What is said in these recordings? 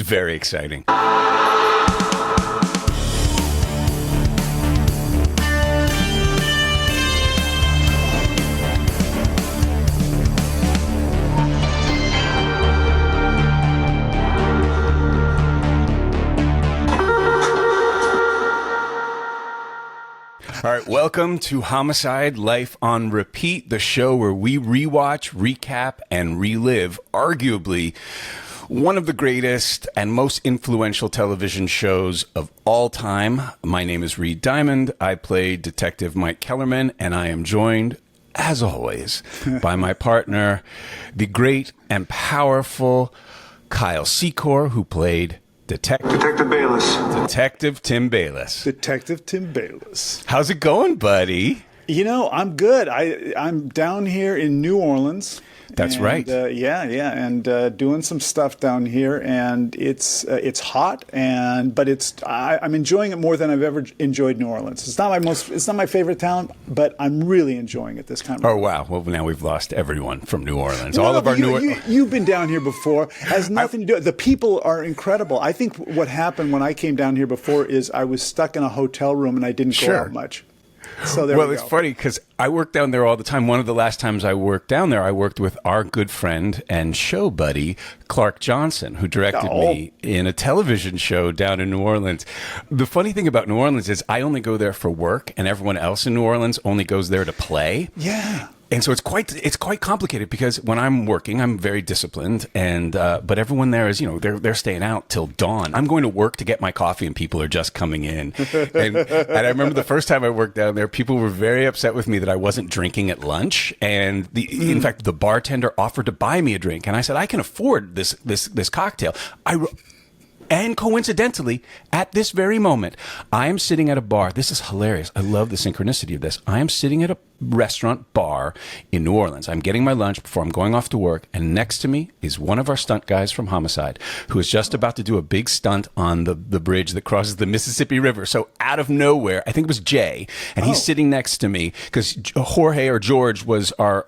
It's very exciting. All right, welcome to Homicide Life on Repeat, the show where we rewatch, recap, and relive arguably one of the greatest and most influential television shows of all time. My name is Reed Diamond. I play Detective Mike Kellerman, and I am joined, as always, by my partner, the great and powerful Kyle Secor, who played Detective Bayless. Detective Tim Bayless. Detective Tim Bayless. How's it going, buddy? You know, I'm good. I'm down here in New Orleans. That's right. And doing some stuff down here, and it's hot, but I'm enjoying it more than I've ever enjoyed New Orleans. It's not my favorite town, but I'm really enjoying it this time. Oh wow! Well, now we've lost everyone from New Orleans. You've been down here before. Has nothing to do. The people are incredible. I think what happened when I came down here before is I was stuck in a hotel room and I didn't go out much. So there we go. It's funny because I work down there all the time. One of the last times I worked down there, I worked with our good friend and show buddy, Clark Johnson, who directed me in a television show down in New Orleans. The funny thing about New Orleans is I only go there for work, and everyone else in New Orleans only goes there to play. Yeah. And so it's quite complicated because when I'm working, I'm very disciplined, and but everyone there is, they're staying out till dawn. I'm going to work to get my coffee, and people are just coming in. And I remember the first time I worked down there, people were very upset with me that I wasn't drinking at lunch, and in fact, the bartender offered to buy me a drink, and I said I can afford this cocktail. And coincidentally, at this very moment, I am sitting at a bar. This is hilarious. I love the synchronicity of this. I am sitting at a restaurant bar in New Orleans. I'm getting my lunch before I'm going off to work. And next to me is one of our stunt guys from Homicide, who is just about to do a big stunt on the bridge that crosses the Mississippi River. So out of nowhere, I think it was Jay, and he's sitting next to me because Jorge or George was our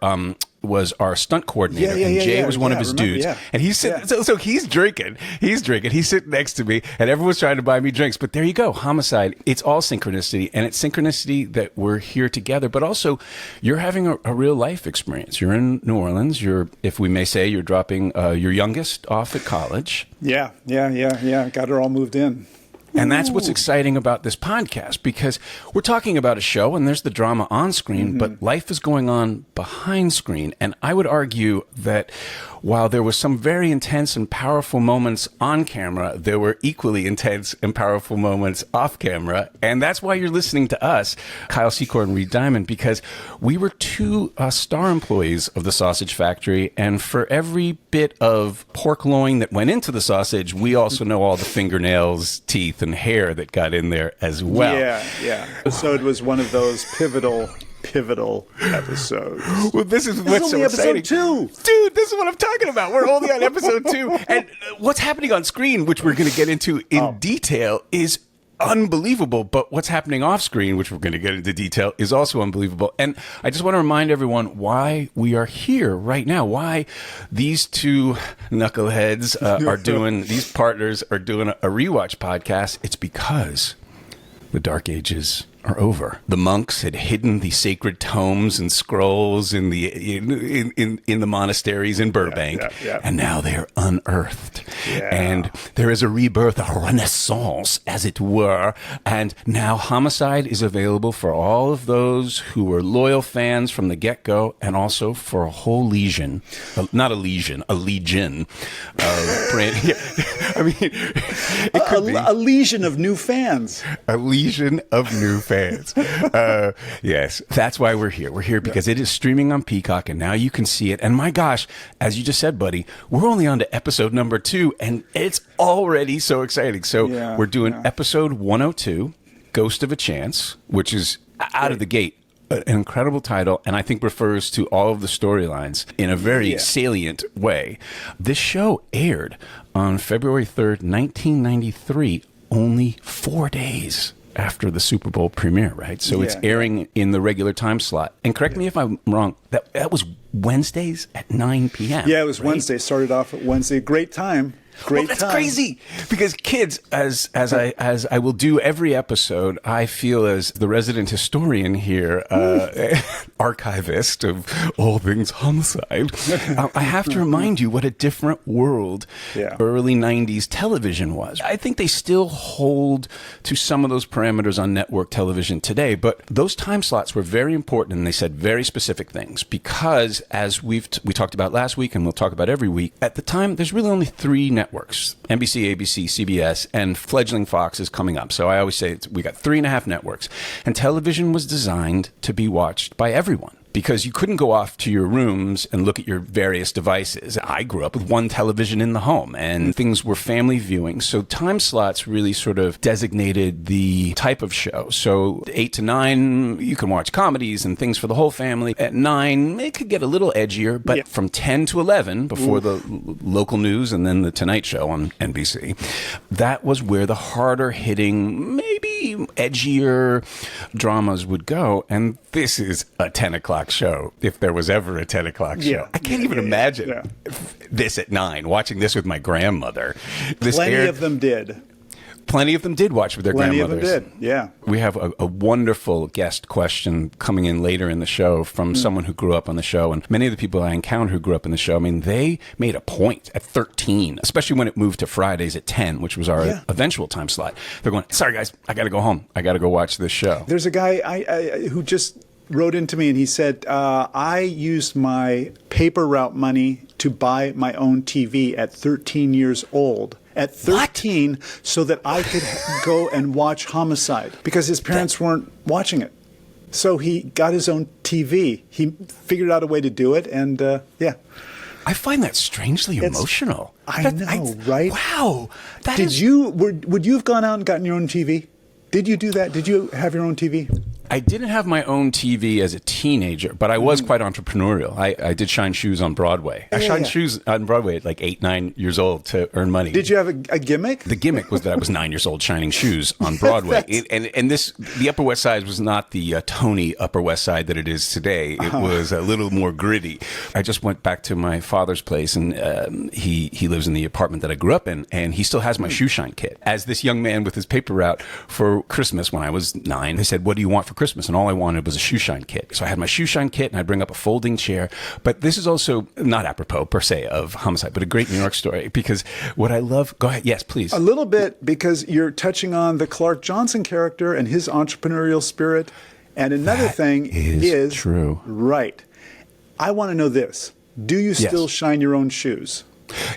stunt coordinator, and Jay was one of his dudes. Yeah. And he's sitting, so he's drinking. He's sitting next to me, and everyone's trying to buy me drinks. But there you go, Homicide. It's all synchronicity, and it's synchronicity that we're here together. But also, you're having a real life experience. You're in New Orleans. If we may say, you're dropping your youngest off at college. Yeah. Got her all moved in. And that's what's exciting about this podcast, because we're talking about a show and there's the drama on screen, but life is going on behind screen. And I would argue that while there were some very intense and powerful moments on camera, there were equally intense and powerful moments off camera. And that's why you're listening to us, Kyle Secor and Reed Diamond, because we were two star employees of the Sausage Factory. And for every bit of pork loin that went into the sausage, we also know all the fingernails, teeth, and hair that got in there as well. Yeah. Episode was one of those pivotal episodes. Well, this is what's so exciting. Episode 2. Dude, this is what I'm talking about. We're only on episode 2. And what's happening on screen, which we're going to get into in detail, is unbelievable. But what's happening off screen, which we're going to get into detail, is also unbelievable. And I just want to remind everyone why we are here right now, why these two knuckleheads these partners are doing a rewatch podcast. It's because the Dark Ages are over. The monks had hidden the sacred tomes and scrolls in the monasteries in Burbank, and now they are unearthed. Yeah. And there is a rebirth, a renaissance, as it were. And now Homicide is available for all of those who were loyal fans from the get-go, and also for a whole legion, not a legion, a legion of brand. I mean, it could be a legion of new fans. A legion of new fans. Yes, that's why we're here. We're here because it is streaming on Peacock, and now you can see it. And my gosh, as you just said, buddy, we're only on to episode number 2, and it's already so exciting. So we're doing episode 102, Ghost of a Chance, which is out of the gate an incredible title, and I think refers to all of the storylines in a very salient way. This show aired on February 3rd, 1993, only 4 days after the Super Bowl premiere, right? So it's airing in the regular time slot. And correct me if I'm wrong, that was Wednesdays at 9 p.m. Yeah, it was Wednesday. Started off at Wednesday. Great time. Great that's time. crazy because kids, as I will do every episode, I feel as the resident historian here, archivist of all things homicide, I have to remind you what a different world early 90s television was. I think they still hold to some of those parameters on network television today, but those time slots were very important, and they said very specific things because, as we talked about last week and we'll talk about every week, at the time there's really only 3 networks: NBC, ABC, CBS, and fledgling Fox is coming up. So I always say we got 3.5 networks, and television was designed to be watched by everyone, because you couldn't go off to your rooms and look at your various devices. I grew up with one television in the home, and things were family viewing. So time slots really sort of designated the type of show. So 8 to 9, you can watch comedies and things for the whole family. At 9, it could get a little edgier, but from 10 to 11, before the local news and then the Tonight Show on NBC, that was where the harder hitting, maybe edgier dramas would go. And this is a 10 o'clock show, if there was ever a 10 o'clock show. I can't even imagine this at 9, watching this with my grandmother. Plenty of them did. Plenty of them did watch with their grandmothers. Plenty of them did, yeah. We have a wonderful guest question coming in later in the show from someone who grew up on the show. And many of the people I encountered who grew up in the show, I mean, they made a point at 13, especially when it moved to Fridays at 10, which was our eventual time slot. They're going, sorry, guys, I got to go home. I got to go watch this show. There's a guy who just wrote into me, and he said, I used my paper route money to buy my own TV at 13 years old. At 13, so that I could go and watch Homicide, because his parents weren't watching it. So he got his own TV. He figured out a way to do it, and I find that strangely emotional. I know, right? Wow. Would you have gone out and gotten your own TV? Did you do that? Did you have your own TV? I didn't have my own TV as a teenager, but I was quite entrepreneurial. I did shine shoes on Broadway. I shined shoes on Broadway at like 8, 9 years old to earn money. Did you have a gimmick? The gimmick was that I was 9 years old shining shoes on Broadway. The Upper West Side was not the Tony Upper West Side that it is today. It was a little more gritty. I just went back to my father's place, and he lives in the apartment that I grew up in, and he still has my shoe shine kit. As this young man with his paper route for Christmas when I was 9, they said, what do you want for Christmas? And all I wanted was a shoe shine kit. So I had my shoe shine kit, and I'd bring up a folding chair. But this is also not apropos per se of Homicide, but a great New York story, because what I love, go ahead. Yes, please. A little bit, because you're touching on the Clark Johnson character and his entrepreneurial spirit. And another thing is true. Right. I want to know this. Do you still shine your own shoes?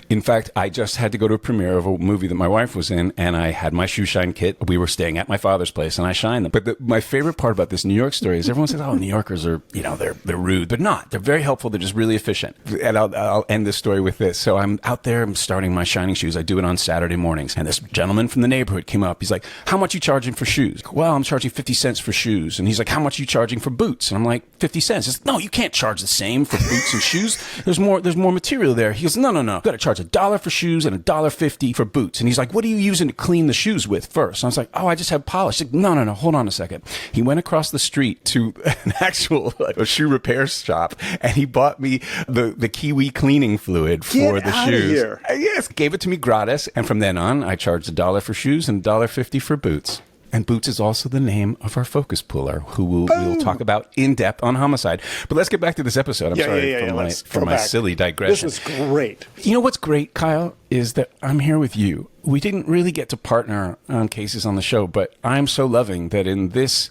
In fact, I just had to go to a premiere of a movie that my wife was in, and I had my shoe shine kit. We were staying at my father's place, and I shined them. But my favorite part about this New York story is everyone says, oh, New Yorkers are, they're rude. But not. They're very helpful. They're just really efficient. And I'll end this story with this. So I'm out there, I'm starting my shining shoes. I do it on Saturday mornings. And this gentleman from the neighborhood came up. He's like, how much are you charging for shoes? Well, I'm charging 50 cents for shoes. And he's like, how much are you charging for boots? And I'm like, 50 cents. He's like, no, you can't charge the same for boots and shoes. There's more material there. He goes, no. You got to charge $1 for shoes and $1.50 for boots. And he's like, what are you using to clean the shoes with first? And I was like, oh, I just have polish. He's like, no, hold on a second. He went across the street to an actual a shoe repair shop, and he bought me the Kiwi cleaning fluid for the shoes. Here. Yes, gave it to me gratis. And from then on, I charged $1 for shoes and $1.50 for boots. And Boots is also the name of our focus puller, who we'll talk about in depth on Homicide. But let's get back to this episode. I'm sorry for my silly digression. This was great. You know what's great, Kyle, is that I'm here with you. We didn't really get to partner on cases on the show, but I'm so loving that in this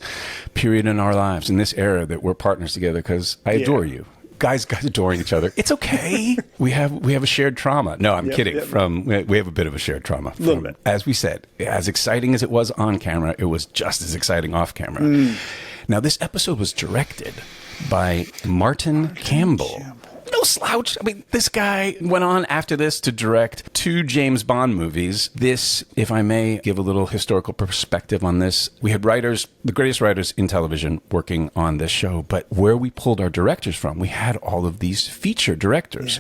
period in our lives, in this era, that we're partners together, because I adore you. Guys adoring each other. It's okay. We have a shared trauma. No, I'm kidding. We have a bit of a shared trauma. A little bit. As we said, as exciting as it was on camera, it was just as exciting off camera. Now, this episode was directed by Martin Campbell. No slouch. I mean, this guy went on after this to direct 2 James Bond movies. This, if I may give a little historical perspective on this, we had writers, the greatest writers in television, working on this show. But where we pulled our directors from, we had all of these feature directors.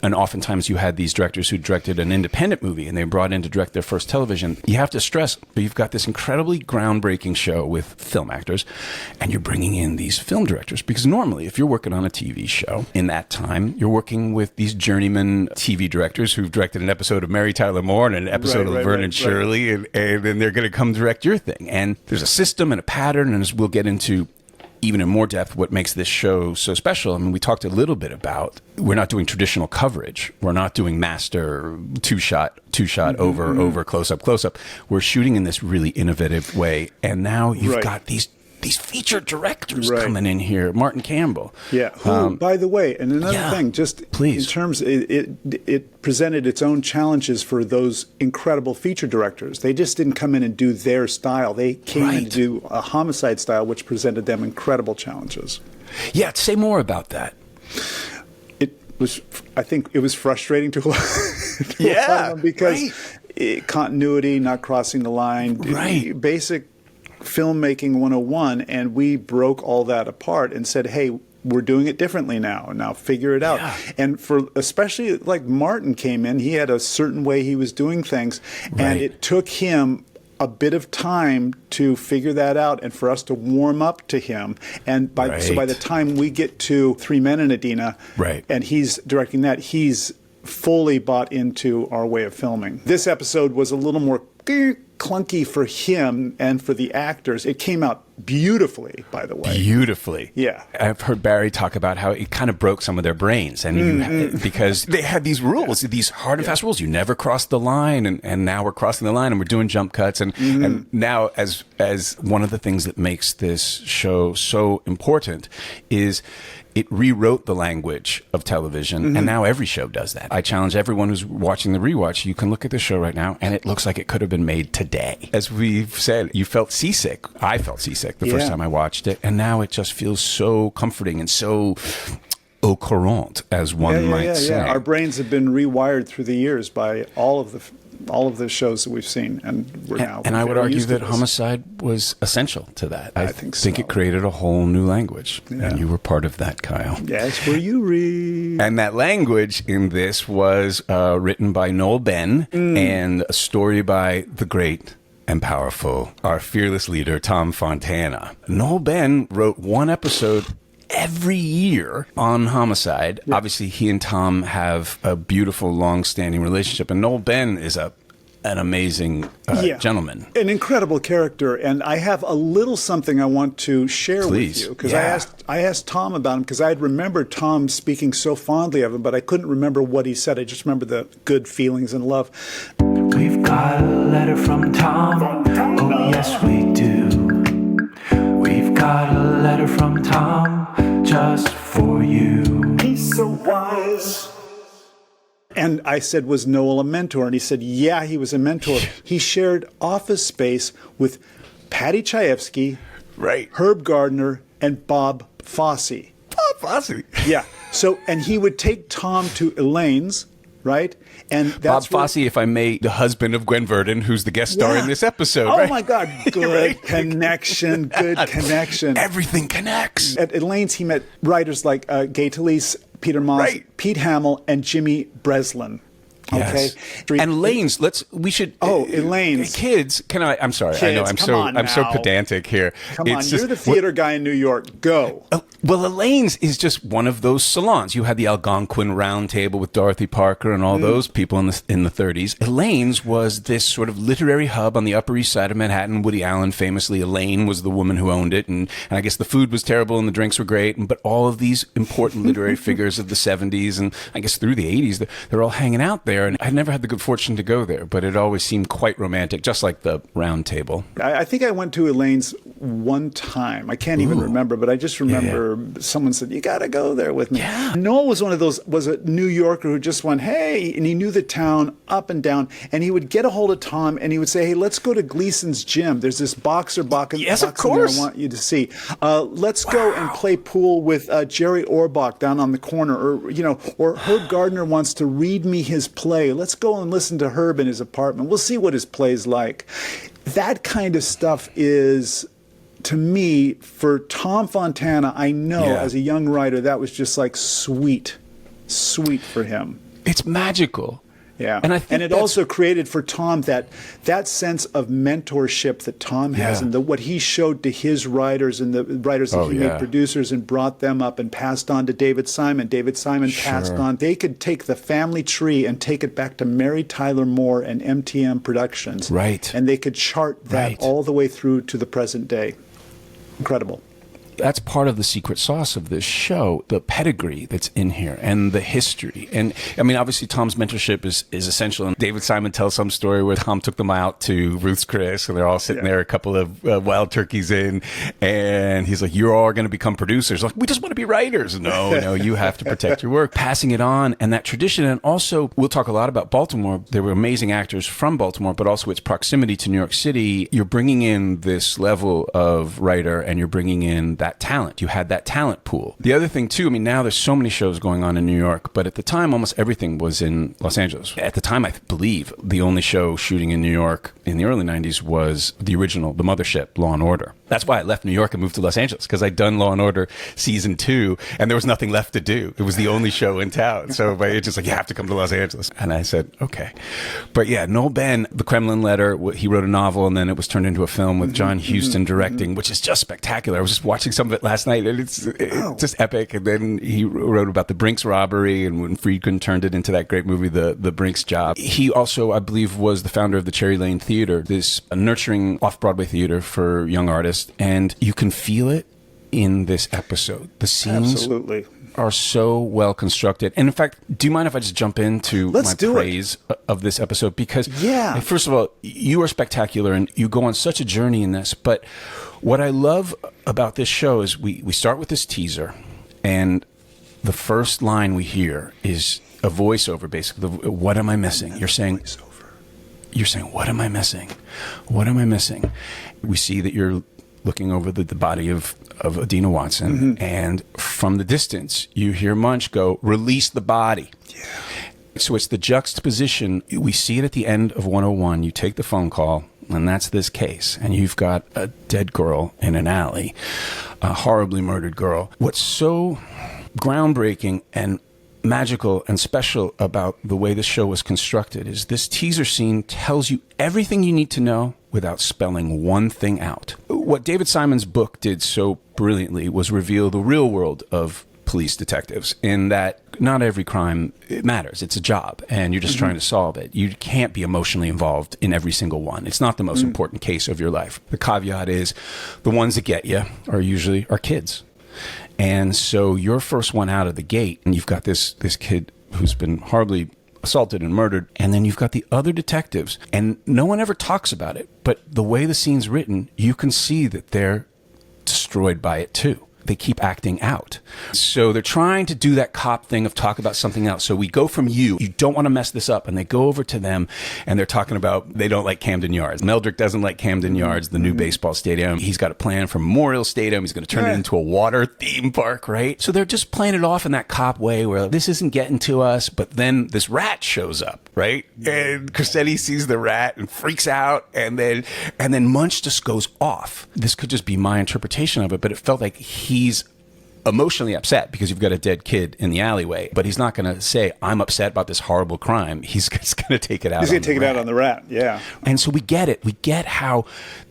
and oftentimes you had these directors who directed an independent movie and they were brought in to direct their first television. You have to stress, you've got this incredibly groundbreaking show with film actors, and you're bringing in these film directors. Because normally, if you're working on a TV show in that time, you're working with these journeyman TV directors who've directed an episode of Mary Tyler Moore and an episode of Vernon and Shirley, and then they're going to come direct your thing. And there's a system and a pattern, and as we'll get into even in more depth what makes this show so special. I mean, we talked a little bit about, we're not doing traditional coverage. We're not doing master two-shot, over, close-up. We're shooting in this really innovative way. And now you've got these feature directors coming in here. Martin Campbell. Yeah. Who, by the way, and another thing, just in terms, it presented its own challenges for those incredible feature directors. They just didn't come in and do their style. They came in to do a Homicide style, which presented them incredible challenges. Yeah. Say more about that. I think it was frustrating to a lot of them because continuity, not crossing the line, basic filmmaking 101, and we broke all that apart and said, hey, we're doing it differently now figure it out. And for especially like Martin came in, he had a certain way he was doing things, and it took him a bit of time to figure that out and for us to warm up to him. And so by the time we get to Three Men and Adina, and he's directing that, he's fully bought into our way of filming. This episode was a little more clunky for him and for the actors. It came out beautifully, by the way. Beautifully. Yeah. I've heard Barry talk about how it kind of broke some of their brains, and because they had these rules, these hard and fast rules. You never cross the line, and now we're crossing the line, and we're doing jump cuts, and now as one of the things that makes this show so important is it rewrote the language of television, and now every show does that. I challenge everyone who's watching the rewatch, you can look at the show right now, and it looks like it could have been made today. As we've said, you felt seasick. I felt seasic the first time I watched it, and now it just feels so comforting and so au courant, as one might say. Our brains have been rewired through the years by all of the shows that we've seen, and we're now. And I would argue that Homicide was essential to that. I think it created a whole new language, and you were part of that, Kyle. Yes, were you, Reed? And that language in this was written by Noel Benn, and a story by the great and powerful, our fearless leader, Tom Fontana. Noel Benn wrote one episode every year on Homicide. Obviously, he and Tom have a beautiful, long-standing relationship, and Noel Benn is an amazing gentleman. An incredible character, and I have a little something I want to share with you, because I asked Tom about him, because I had remembered Tom speaking so fondly of him, but I couldn't remember what he said. I just remember the good feelings and love. We've got a letter from Tom. Oh, yes, we do. We've got a letter from Tom just for you. He's so wise. And I said, was Noel a mentor? And he said, yeah, he was a mentor. He shared office space with Patty Chayefsky, Herb Gardner, and Bob Fosse. Bob Fosse? Yeah. So, and he would take Tom to Elaine's, right? And that's Bob Fosse, if I may, the husband of Gwen Verdon, who's the guest star in this episode. Oh, my God. Good connection. Good connection. Everything connects. At Elaine's, he met writers like Gay Talese, Peter Moss, Pete Hamill, and Jimmy Breslin. Okay. Yes. And Elaine's, Elaine's. Kids, I'm sorry. Kids, I'm so pedantic here. Come on, you're the theater guy in New York. Go. Well, Elaine's is just one of those salons. You had the Algonquin Round Table with Dorothy Parker and all those people in the 30s. Elaine's was this sort of literary hub on the Upper East Side of Manhattan. Woody Allen famously, Elaine was the woman who owned it, and I guess the food was terrible and the drinks were great. But all of these important literary figures of the 70s and I guess through the 80s, they're all hanging out there. And I never had the good fortune to go there, but it always seemed quite romantic, just like the Round Table. I think I went to Elaine's one time. I can't even remember, but I just remember someone said, you got to go there with me. Yeah. Noel was one of those, was a New Yorker who just went, hey, and he knew the town up and down, and he would get a hold of Tom, and he would say, hey, let's go to Gleason's gym. There's this boxer yes, of course. I want you to see. Let's go and play pool with Jerry Orbach down on the corner, or Herb Gardner wants to read me his play. Let's go and listen to Herb in his apartment. We'll see what his play's like. That kind of stuff is, to me, for Tom Fontana, I know as a young writer, that was just like sweet for him. It's magical. Yeah, and I think it also created for Tom that sense of mentorship that Tom has, and what he showed to his writers and the writers that he made producers and brought them up and passed on to David Simon. David Simon passed on. They could take the family tree and take it back to Mary Tyler Moore and MTM Productions, right? And they could chart that all the way through to the present day. Incredible. That's part of the secret sauce of this show, the pedigree that's in here and the history. And I mean, obviously Tom's mentorship is essential. And David Simon tells some story where Tom took them out to Ruth's Chris and they're all sitting there, a couple of wild turkeys in. And he's like, you're all going to become producers. Like, we just want to be writers. No, you have to protect your work. Passing it on and that tradition. And also, we'll talk a lot about Baltimore. There were amazing actors from Baltimore, but also its proximity to New York City. You're bringing in this level of writer and you're bringing in that talent. You had that talent pool. The other thing too, I mean, now there's so many shows going on in New York, but at the time, almost everything was in Los Angeles. At the time, I believe the only show shooting in New York in the early 90s was the original, the mothership, Law and Order. That's why I left New York and moved to Los Angeles, because I'd done Law and Order season 2 and there was nothing left to do. It was the only show in town. So my agent's like, you have to come to Los Angeles. And I said, okay. But yeah, Noel Ben, The Kremlin Letter, he wrote a novel and then it was turned into a film with John Huston directing, which is just spectacular. I was just watching some of it last night and it's just epic. And then he wrote about the Brinks robbery and when Friedkin turned it into that great movie, The Brinks Job. He also, I believe, was the founder of the Cherry Lane Theater, this nurturing off-Broadway theater for young artists. And you can feel it in this episode. The scenes are so well constructed. And in fact, do you mind if I just jump into my praise of this episode? Because first of all, you are spectacular and you go on such a journey in this. But what I love about this show is we start with this teaser and the first line we hear is a voiceover, basically. What am I missing? You're saying, what am I missing? What am I missing? We see that you're looking over the body of Adina Watson, and from the distance, you hear Munch go, release the body. Yeah. So it's the juxtaposition. We see it at the end of 101. You take the phone call, and that's this case, and you've got a dead girl in an alley, a horribly murdered girl. What's so groundbreaking and magical and special about the way this show was constructed is this teaser scene tells you everything you need to know without spelling one thing out. What David Simon's book did so brilliantly was reveal the real world of police detectives in that not every crime matters. It's a job and you're just trying to solve it. You can't be emotionally involved in every single one. It's not the most important case of your life. The caveat is the ones that get you are usually our kids. And so you're first one out of the gate, and you've got this kid who's been horribly assaulted and murdered, and then you've got the other detectives, and no one ever talks about it, but the way the scene's written, you can see that they're destroyed by it too. They keep acting out. So they're trying to do that cop thing of talk about something else. So we go from you don't want to mess this up. And they go over to them and they're talking about they don't like Camden Yards. Meldrick doesn't like Camden Yards, the new baseball stadium. He's got a plan for Memorial Stadium. He's going to turn it into a water theme park, right? So they're just playing it off in that cop way where this isn't getting to us. But then this rat shows up, right? And Cressetti sees the rat and freaks out. And then Munch just goes off. This could just be my interpretation of it, but it felt like he's emotionally upset because you've got a dead kid in the alleyway, but he's not going to say, I'm upset about this horrible crime. He's just going to take it out. He's going to take it out on the rat. Yeah. And so we get it. We get how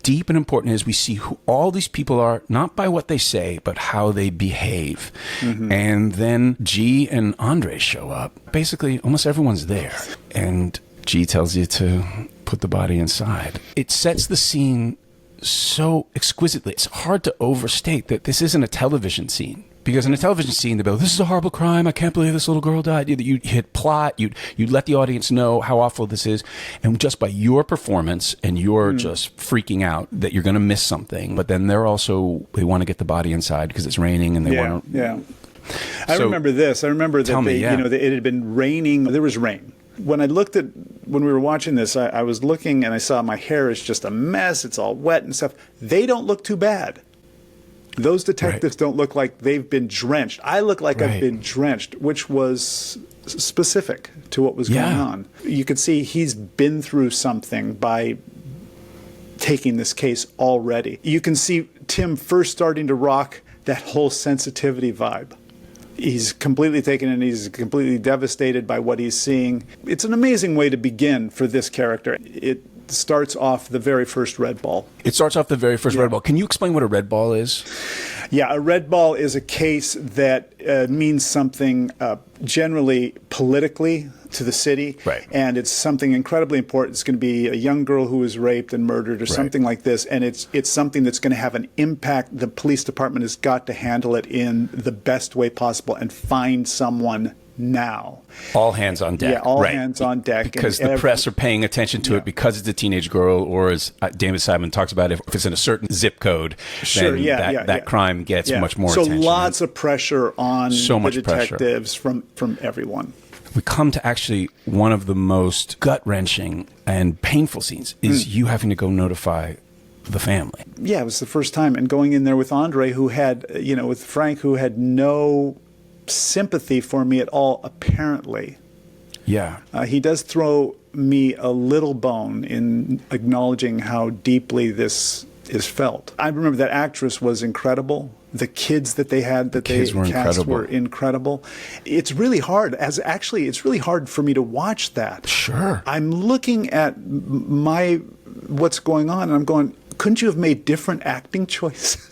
deep and important it is. We see who all these people are, not by what they say, but how they behave. And then G and Andre show up. Basically, almost everyone's there. And G tells you to put the body inside. It sets the scene so exquisitely. It's hard to overstate that this isn't a television scene. Because in a television scene, they'd be like, this is a horrible crime. I can't believe this little girl died. You hit plot. You'd let the audience know how awful this is. And just by your performance and you're just freaking out that you're going to miss something. But then they want to get the body inside because it's raining and they want to... Yeah. I remember this. I remember that it had been raining. There was rain. When we were watching this, I was looking and I saw my hair is just a mess. It's all wet and stuff. They don't look too bad. Those detectives don't look like they've been drenched. I look like I've been drenched, which was specific to what was going on. You could see he's been through something by taking this case already. You can see Tim first starting to rock that whole sensitivity vibe. he's completely taken in. He's completely devastated by what he's seeing. It's an amazing way to begin for this character. It starts off the very first red ball. It starts off the very first red ball. Can you explain what a red ball is? Yeah, a red ball is a case that means something generally politically to the city. Right. And it's something incredibly important. It's going to be a young girl who was raped and murdered or something like this. And it's something that's going to have an impact. The police department has got to handle it in the best way possible and find someone now. All hands on deck. Yeah, all hands on deck. Because the press are paying attention to it because it's a teenage girl, or as David Simon talks about, if it's in a certain zip code, then that crime gets much more attention. So lots of pressure on the detectives pressure. from everyone. We come to actually one of the most gut-wrenching and painful scenes is you having to go notify the family. Yeah, it was the first time. And going in there with Andre, who had, with Frank, who had no sympathy for me at all, apparently. Yeah. He does throw me a little bone in acknowledging how deeply this is felt. I remember that actress was incredible. The kids that they had that they cast were incredible. It's really hard. It's really hard for me to watch that. Sure. I'm looking at what's going on, and I'm going, couldn't you have made different acting choices?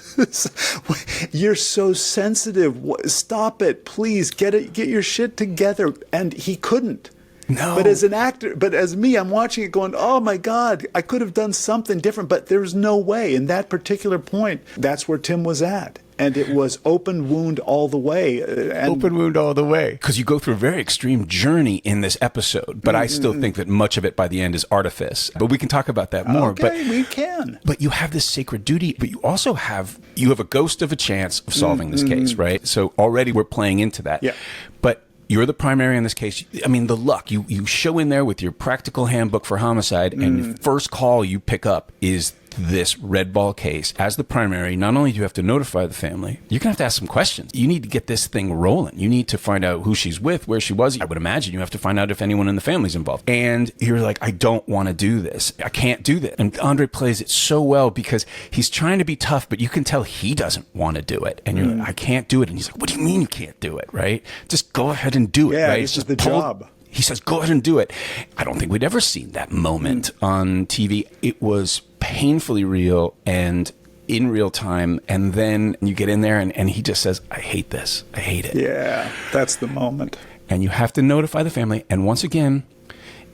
You're so sensitive. Stop it, please. Get your shit together. And he couldn't. No. But as an actor, as me, I'm watching it going, oh my God, I could have done something different, but there's no way. In that particular point, that's where Tim was at. And it was open wound all the way. Open wound all the way. Because you go through a very extreme journey in this episode, but I still think that much of it by the end is artifice. But we can talk about that more. Okay, we can. But you have this sacred duty, but you also have a ghost of a chance of solving this case, right? So already we're playing into that. Yeah. But you're the primary in this case. I mean, the luck. You show in there with your practical handbook for homicide, and the first call you pick up is this red ball case. As the primary, not only do you have to notify the family, you're going to have to ask some questions. You need to get this thing rolling. You need to find out who she's with, where she was. I would imagine you have to find out if anyone in the family's involved. And you're like, I don't want to do this. I can't do this. And Andre plays it so well because he's trying to be tough, but you can tell he doesn't want to do it. And you're like, I can't do it. And he's like, what do you mean you can't do it, right? Just go ahead and do it, right? This is the job. He says, go ahead and do it. I don't think we'd ever seen that moment on TV. It was painfully real and in real time. And then you get in there and he just says, I hate this. I hate it. Yeah, that's the moment. And you have to notify the family. And once again,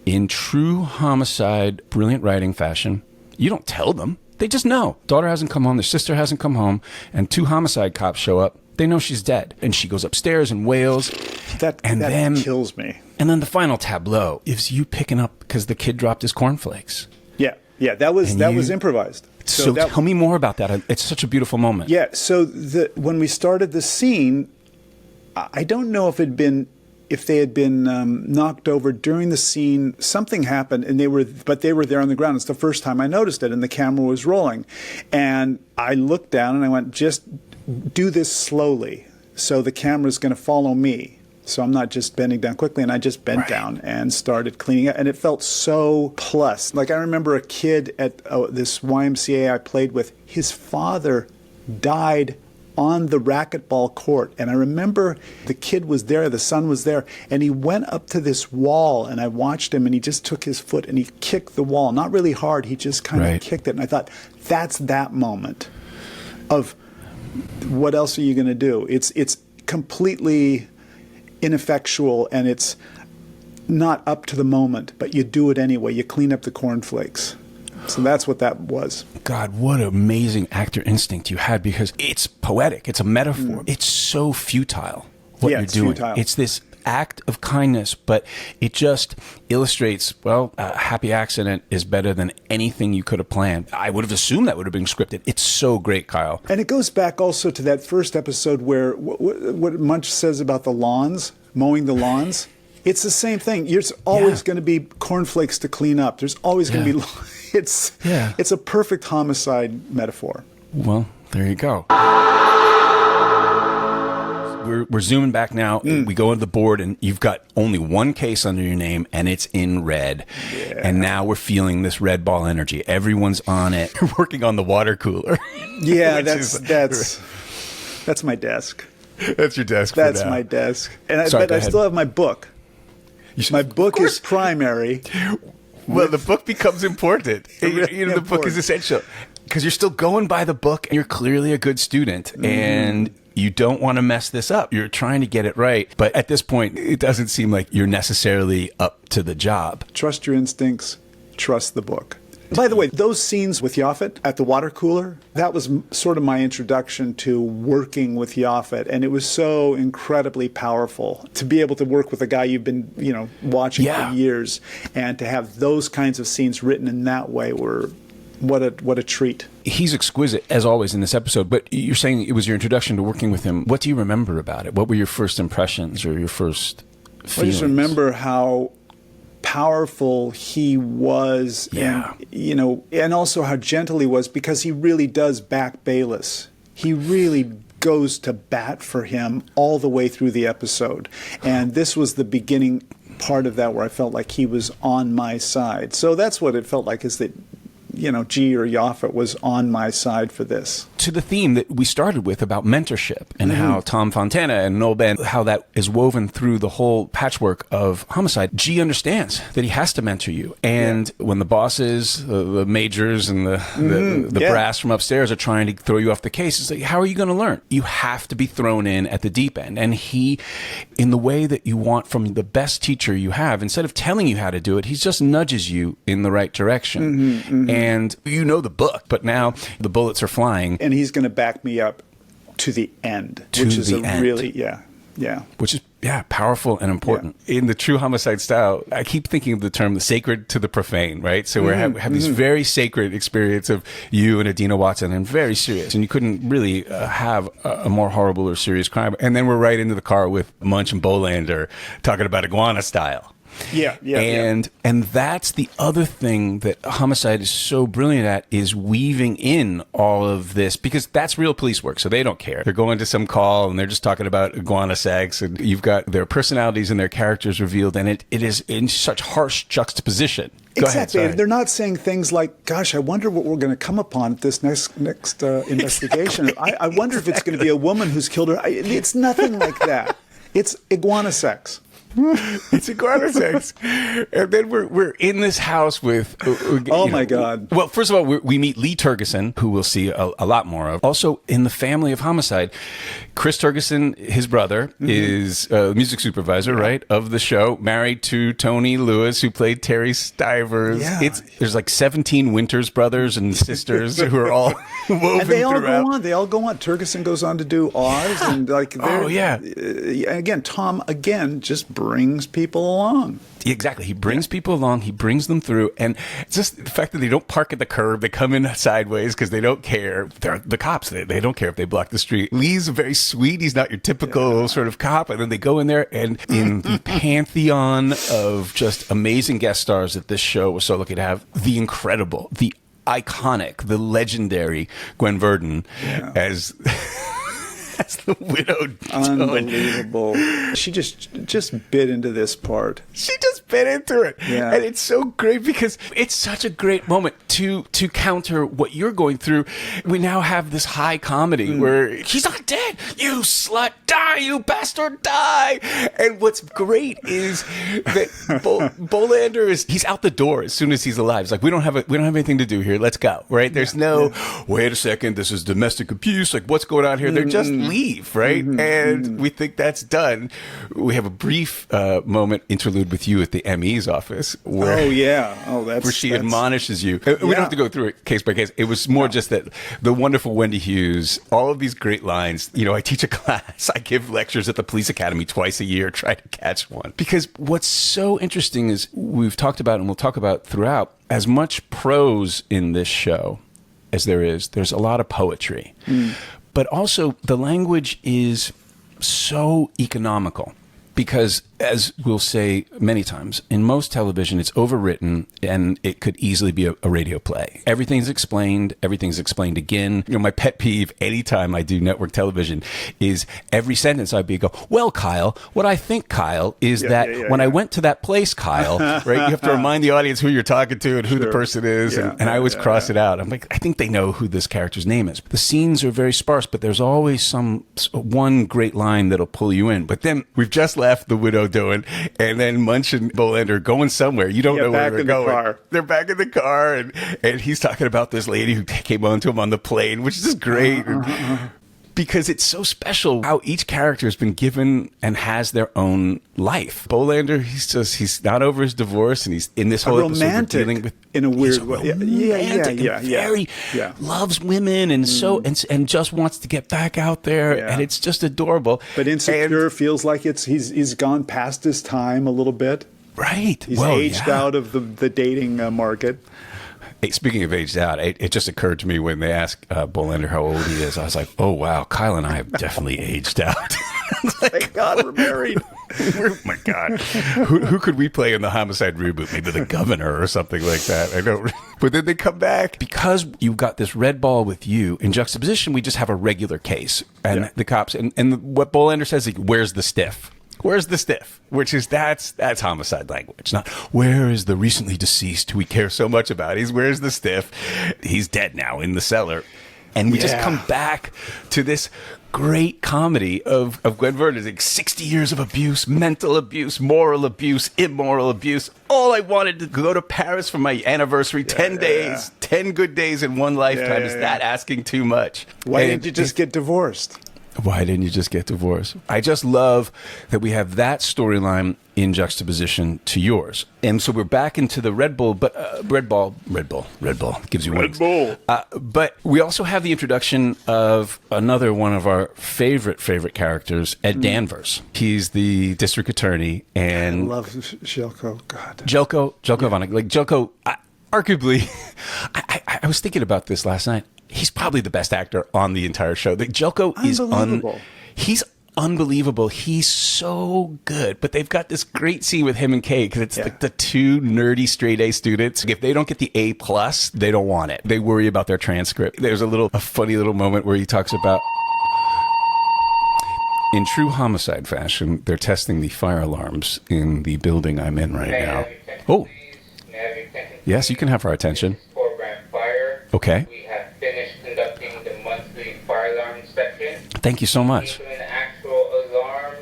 in true homicide, brilliant writing fashion, you don't tell them. They just know. Daughter hasn't come home. Their sister hasn't come home. And 2 homicide cops show up. They know she's dead. And she goes upstairs and wails. That kills me. And then the final tableau is you picking up because the kid dropped his cornflakes. Yeah, that was improvised. So tell me more about that. It's such a beautiful moment. Yeah, so when we started the scene, I don't know if they had been knocked over during the scene. Something happened, and they were there on the ground. It's the first time I noticed it, and the camera was rolling. And I looked down and I went, just do this slowly, so the camera's going to follow me. So I'm not just bending down quickly, and I just bent down and started cleaning up, and it felt so plus. Like I remember a kid at this YMCA I played with, his father died on the racquetball court, and I remember the kid was there, the son was there, and he went up to this wall, and I watched him, and he just took his foot and he kicked the wall, not really hard, he just kind of kicked it, and I thought, that's that moment of what else are you going to do? It's completely ineffectual, and it's not up to the moment, but you do it anyway. You clean up the cornflakes. So that's what that was. God, what amazing actor instinct you had, because it's poetic. It's a metaphor. It's so futile what you're doing. Futile. It's this act of kindness, but it just illustrates, well, a happy accident is better than anything you could have planned. I would have assumed that would have been scripted. It's so great, Kyle. And it goes back also to that first episode where what Munch says about the lawns, mowing the lawns. It's the same thing. There's always going to be cornflakes to clean up. There's always going to be... It's a perfect homicide metaphor. Well, there you go. We're zooming back now. We go to the board, and you've got only one case under your name, and it's in red. Yeah. And now we're feeling this red ball energy. Everyone's on it. You're working on the water cooler. Yeah, that's my desk. That's your desk. That's for now. my desk. And Sorry, but go I ahead. still have my book. My book course. is primary. Well, the book becomes important. Really The book is important. essential because you're still going by the book and you're clearly a good student and you don't want to mess this up. You're trying to get it right. But at this point, it doesn't seem like you're necessarily up to the job. Trust your instincts. Trust the book. By the way, those scenes with Yaphet at the water cooler, that was sort of my introduction to working with Yaphet. And it was so incredibly powerful to be able to work with a guy you've been, watching Yeah. for years. And to have those kinds of scenes written in that way were, what a treat. He's exquisite, as always, in this episode. But you're saying it was your introduction to working with him. What do you remember about it? What were your first impressions or your first feelings? I just remember how powerful he was, Yeah. and also how gentle he was, because he really does back Bayless. He really goes to bat for him all the way through the episode. And this was the beginning part of that where I felt like he was on my side. So that's what it felt like, is that, G or Yaphet was on my side for this. To the theme that we started with about mentorship and how Tom Fontana and Noel Ben, how that is woven through the whole patchwork of Homicide. G understands that he has to mentor you. And when the bosses, the majors and the brass from upstairs are trying to throw you off the case, it's like, how are you going to learn? You have to be thrown in at the deep end. And he, in the way that you want from the best teacher you have, instead of telling you how to do it, he just nudges you in the right direction. And you know the book, but now the bullets are flying. And he's going to back me up to the end, To which is the a end. really, Which is, powerful and important. In the true Homicide style, I keep thinking of the term the sacred to the profane, right? So we have this very sacred experience of you and Adina Watson, and very serious. And you couldn't really have a more horrible or serious crime. And then we're right into the car with Munch and Bolander talking about Iguana style. And that's the other thing that Homicide is so brilliant at, is weaving in all of this, because that's real police work, so they don't care. They're going to some call and they're just talking about Iguana Sex, and you've got their personalities and their characters revealed, and it is in such harsh juxtaposition. Go ahead, Exactly. sorry. They're not saying things like, gosh, I wonder what we're going to come upon at this next investigation. I wonder if it's going to be a woman who's killed her. It's nothing like that. It's Iguana Sex. It's Iguana Sex. And then we're in this house with... Oh, my God. Well, first of all, we meet Lee Turgeson, who we'll see a lot more of. Also, in the family of Homicide, Chris Turgeson, his brother, is a music supervisor, right, of the show, married to Tony Lewis, who played Terry Stivers. Yeah. There's like 17 Winters brothers and sisters who are all woven And they all throughout. go on. They all go on. Turgeson goes on to do Oz. And Oh, yeah. Again, Tom, just brings people along. Exactly. He brings people along. He brings them through. And just the fact that they don't park at the curb, they come in sideways because they don't care. They're the cops. They don't care if they block the street. Lee's very sweet. He's not your typical sort of cop. And then they go in there, and in the pantheon of just amazing guest stars that this show was so lucky to have, the incredible, the iconic, the legendary Gwen Verdon as... That's the widowed Joan. Unbelievable. She just bit into this part. She just bit into it. Yeah. And it's so great because it's such a great moment to counter what you're going through. We now have this high comedy where he's not dead. You slut, die, you bastard, die. And what's great is that Bolander he's out the door as soon as he's alive. It's like, we don't have anything to do here. Let's go. Right? There's wait a second, this is domestic abuse. Like, what's going on here? They're just leave, right? And we think that's done. We have a brief interlude with you at the ME's office where that's where she admonishes you. We don't have to go through it case by case. It was more just that the wonderful Wendy Hughes, all of these great lines. I teach a class. I give lectures at the police academy twice a year. Try to catch one. Because what's so interesting is we've talked about, and we'll talk about throughout, as much prose in this show as there's a lot of poetry. But also, the language is so economical because as we'll say many times, in most television, it's overwritten and it could easily be a radio play. Everything's explained again. You know, my pet peeve anytime I do network television is every sentence I'd be go, well, Kyle, what I think, Kyle, is when I went to that place, Kyle, right? You have to remind the audience who you're talking to and who the person is. And I always cross it out. I'm like, I think they know who this character's name is. The scenes are very sparse, but there's always one great line that'll pull you in. But then we've just left the widow doing, and then Munch and Bolander going somewhere. You don't know where they're going. They're back in the car, and he's talking about this lady who came on to him on the plane, which is just great. Because it's so special how each character has been given and has their own life. Bolander, he's not over his divorce, and he's in this whole episode dealing with in a weird way. Very loves women and and just wants to get back out there, and it's just adorable. But insecure, feels like he's gone past his time a little bit. Right. He's aged out of the dating market. Hey, speaking of aged out, it just occurred to me when they asked Bolander how old he is. I was like, oh, wow, Kyle and I have definitely aged out. Thank God we're married. Oh, my God. Who could we play in the Homicide reboot? Maybe the governor or something like that. I don't. But then they come back. Because you've got this red ball with you, in juxtaposition, we just have a regular case. And the cops, and what Bolander says is, where's the stiff? Where's the stiff? Which is, that's homicide language. Not, where is the recently deceased who we care so much about? Where's the stiff? He's dead now in the cellar. And we just come back to this great comedy of Gwen Verdon's, like 60 years of abuse, mental abuse, moral abuse, immoral abuse. All I wanted to go to Paris for my anniversary, 10 days, 10 good days in one lifetime. Is that asking too much? Why didn't you just get divorced? Why didn't you just get divorced? I just love that we have that storyline in juxtaposition to yours. And so we're back into the Red Bull, but Red Bull gives you wings. Red Bull. But we also have the introduction of another one of our favorite characters, Ed Danvers. He's the district attorney, and I love Jelko. God, Jelko Vanek. Like Jelko, arguably, I was thinking about this last night. He's probably the best actor on the entire show. Jelko is he's unbelievable. He's so good. But they've got this great scene with him and Kay, because it's like the two nerdy straight A students. If they don't get the A+, they don't want it. They worry about their transcript. There's a funny little moment where he talks about, in true Homicide fashion, they're testing the fire alarms in the building I'm in right now. Oh, yes, you can have our attention. Okay. We have finished conducting the monthly fire alarm inspection. Thank you so much. When an actual alarm,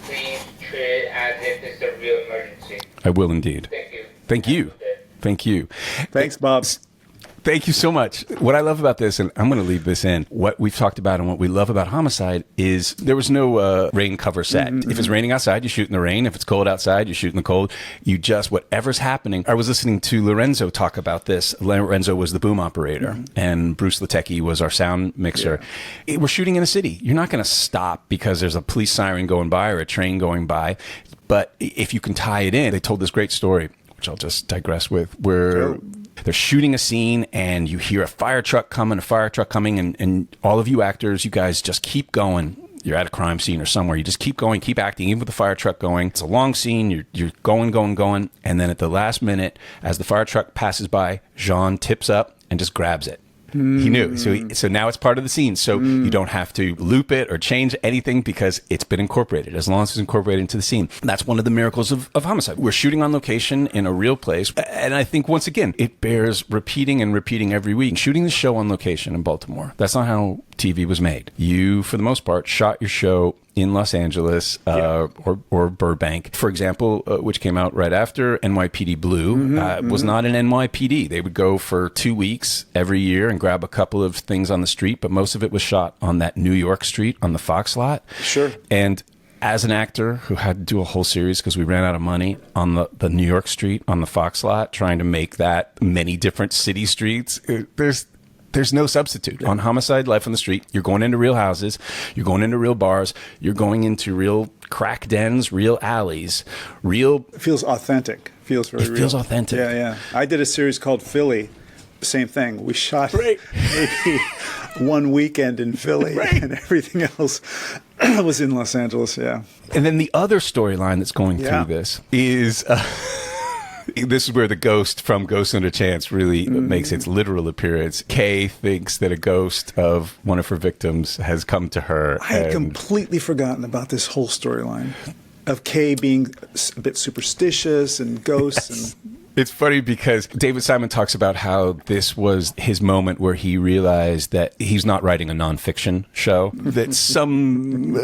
please treat it as if it's a real emergency. I will indeed. Thank you. Thank you. Thank you. Thanks, Bob. Thank you so much. What I love about this, and I'm going to leave this in, what we've talked about and what we love about Homicide is there was no rain cover set. If it's raining outside, you shoot in the rain. If it's cold outside, you shoot in the cold. You just, whatever's happening. I was listening to Lorenzo talk about this. Lorenzo was the boom operator, and Bruce Latecki was our sound mixer. We're shooting in a city. You're not going to stop because there's a police siren going by or a train going by. But if you can tie it in, they told this great story, which I'll just digress with, where they're shooting a scene and you hear a fire truck coming, and all of you actors, you guys just keep going. You're at a crime scene or somewhere. You just keep going, keep acting, even with the fire truck going. It's a long scene. You're going. And then at the last minute, as the fire truck passes by, Jean tips up and just grabs it. He knew. So now it's part of the scene. So you don't have to loop it or change anything because it's been incorporated, as long as it's incorporated into the scene. That's one of the miracles of Homicide. We're shooting on location in a real place. And I think, once again, it bears repeating every week. Shooting the show on location in Baltimore. That's not how TV was made. You, for the most part, shot your show in Los Angeles or Burbank, for example, which came out right after NYPD Blue, was not an NYPD. They would go for 2 weeks every year and grab a couple of things on the street, but most of it was shot on that New York street on the Fox lot. Sure. And as an actor who had to do a whole series because we ran out of money on the New York street on the Fox lot, trying to make that many different city streets, there's no substitute. On Homicide, Life on the Street, you're going into real houses, you're going into real bars, you're going into real crack dens, real alleys, real... It feels authentic. Feels very real. It feels authentic. Yeah. I did a series called Philly. Same thing. We shot maybe one weekend in Philly and everything else. I was in Los Angeles, yeah. And then the other storyline that's going Yeah. through this is this is where the ghost from Ghost Under Chance really makes its literal appearance. Kay thinks that a ghost of one of her victims has come to her. I had and- completely forgotten about this whole storyline of Kay being a bit superstitious and ghosts and It's funny because David Simon talks about how this was his moment where he realized that he's not writing a nonfiction show, that some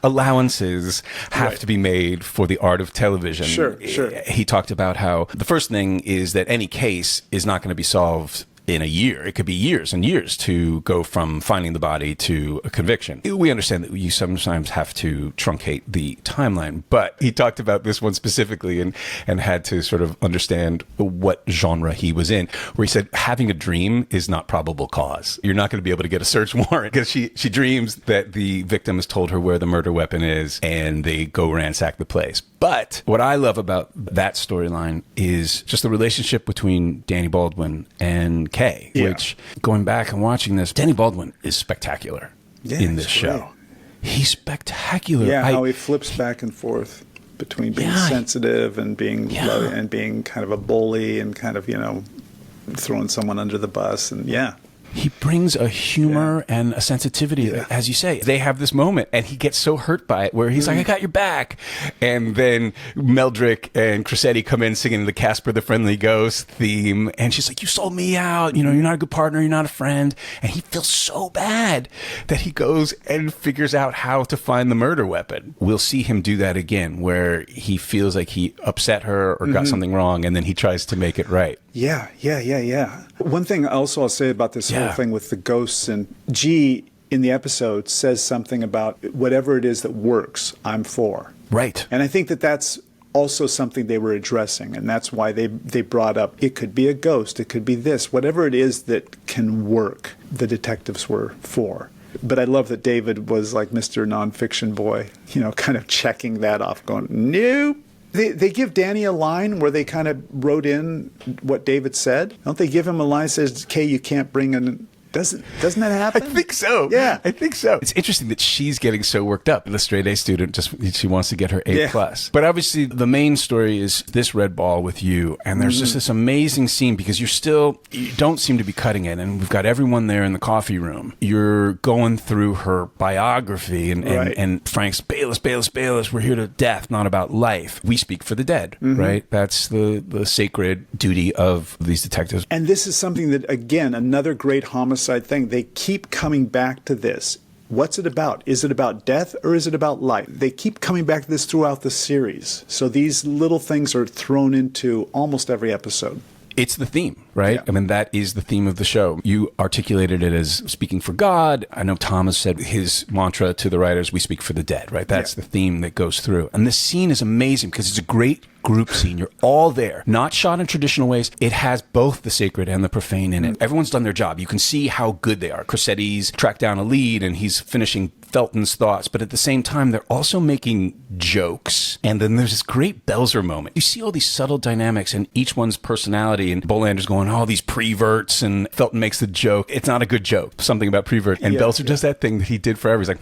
allowances have to be made for the art of television. Sure. He talked about how the first thing is that any case is not going to be solved in a year. It could be years and years to go from finding the body to a conviction. We understand that you sometimes have to truncate the timeline, but he talked about this one specifically and had to sort of understand what genre he was in, where he said having a dream is not probable cause. You're not going to be able to get a search warrant because she dreams that the victim has told her where the murder weapon is and they go ransack the place. But what I love about that storyline is just the relationship between Danny Baldwin and Kay, which, going back and watching this, Danny Baldwin is spectacular in this show. great. He's spectacular. Yeah, how he flips back and forth between being sensitive and being loving and being kind of a bully and kind of, throwing someone under the bus. And he brings a humor and a sensitivity, as you say. They have this moment, and he gets so hurt by it, where he's like, I got your back. And then Meldrick and Crissetti come in singing the Casper the Friendly Ghost theme, and she's like, you sold me out. You're not a good partner. You're not a friend. And he feels so bad that he goes and figures out how to find the murder weapon. We'll see him do that again, where he feels like he upset her or got something wrong, and then he tries to make it right. Yeah. One thing also I'll say about this whole thing with the ghosts, and G in the episode says something about whatever it is that works, I'm for. Right. And I think that that's also something they were addressing, and that's why they brought up it could be a ghost, it could be this, whatever it is that can work, the detectives were for. But I love that David was like Mr. Nonfiction Boy, kind of checking that off, going, nope. They give Danny a line where they kind of wrote in what David said. Don't they give him a line that says, Kay, you can't bring in... Doesn't that happen? I think so. Yeah. I think so. It's interesting that she's getting so worked up. The straight A student, she wants to get her A+. But obviously the main story is this red ball with you. And there's just this amazing scene because you don't seem to be cutting it. And we've got everyone there in the coffee room. You're going through her biography and Frank's Bayless, we're here to death, not about life. We speak for the dead, right? That's the sacred duty of these detectives. And this is something that, again, another great homicide thing. They keep coming back to this. What's it about? Is it about death or is it about life? They keep coming back to this throughout the series. So these little things are thrown into almost every episode. It's the theme, right? Yeah. I mean, that is the theme of the show. You articulated it as speaking for God. I know Thomas said his mantra to the writers, we speak for the dead, right? That's the theme that goes through. And this scene is amazing because it's a great group scene. You're all there. Not shot in traditional ways. It has both the sacred and the profane in it. Everyone's done their job. You can see how good they are. Crissetti's tracked down a lead and he's finishing Felton's thoughts, but at the same time, they're also making jokes. And then there's this great Belzer moment. You see all these subtle dynamics in each one's personality, and Bolander's going, all these preverts, and Felton makes the joke. It's not a good joke. Something about prevert. And Belzer does that thing that he did forever. He's like,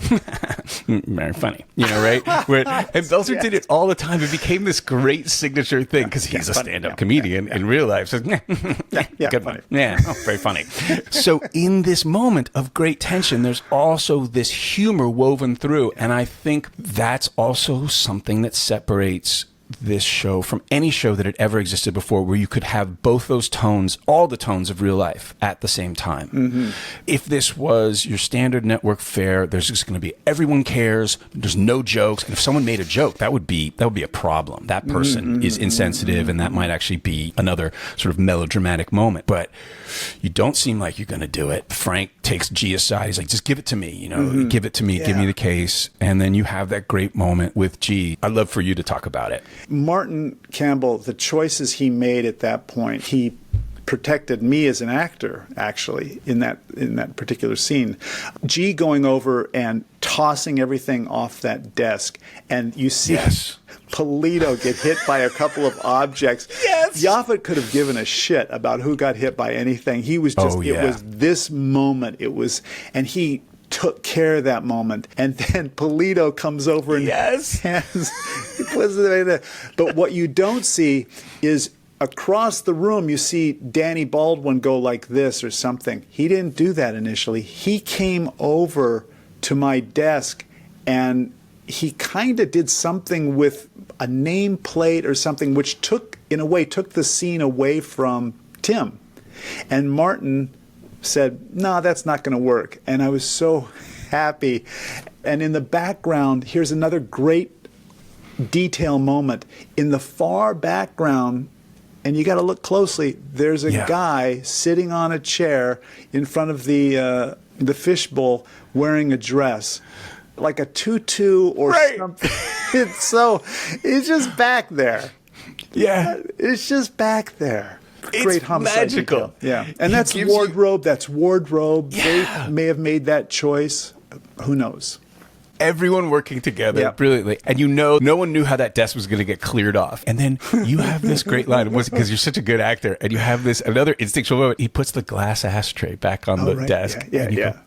very funny, right? And Belzer did it all the time. It became this great signature thing because he's a stand-up comedian in real life. So, good funny. Very funny. So in this moment of great tension, there's also this humor woven through, and I think that's also something that separates this show from any show that had ever existed before, where you could have both those tones, all the tones of real life at the same time. If this was your standard network fare, there's just going to be everyone cares, there's no jokes, and if someone made a joke, that would be a problem. That person is insensitive, and that might actually be another sort of melodramatic moment. But you don't seem like you're going to do it. Frank takes G aside. He's like, just give it to me, give it to me, give me the case. And then you have that great moment with G. I'd love for you to talk about it. Martin Campbell, the choices he made at that point, he protected me as an actor, actually, in that particular scene. G going over and tossing everything off that desk, and you see Polito get hit by a couple of objects. Yaphet could have given a shit about who got hit by anything. He was just, it was this moment. It was, and he took care of that moment. And then Polito comes over and puts it in there. But what you don't see is across the room, you see Danny Baldwin go like this or something. He didn't do that initially. He came over to my desk and he kind of did something with a nameplate or something, which took the scene away from Tim. And Martin said, no, that's not going to work. And I was so happy. And in the background, here's another great detail moment. In the far background, and you got to look closely, there's a guy sitting on a chair in front of the fishbowl wearing a dress, like a tutu or something. It's just back there. Yeah. It's just back there. It's Great homicide magical. detail. Yeah. And that's wardrobe. That's wardrobe. Yeah. They may have made that choice. Who knows? Everyone working together brilliantly. And no one knew how that desk was going to get cleared off. And then you have this great line, because you're such a good actor, and you have this another instinctual moment. He puts the glass ashtray back on the desk. Yeah. Go,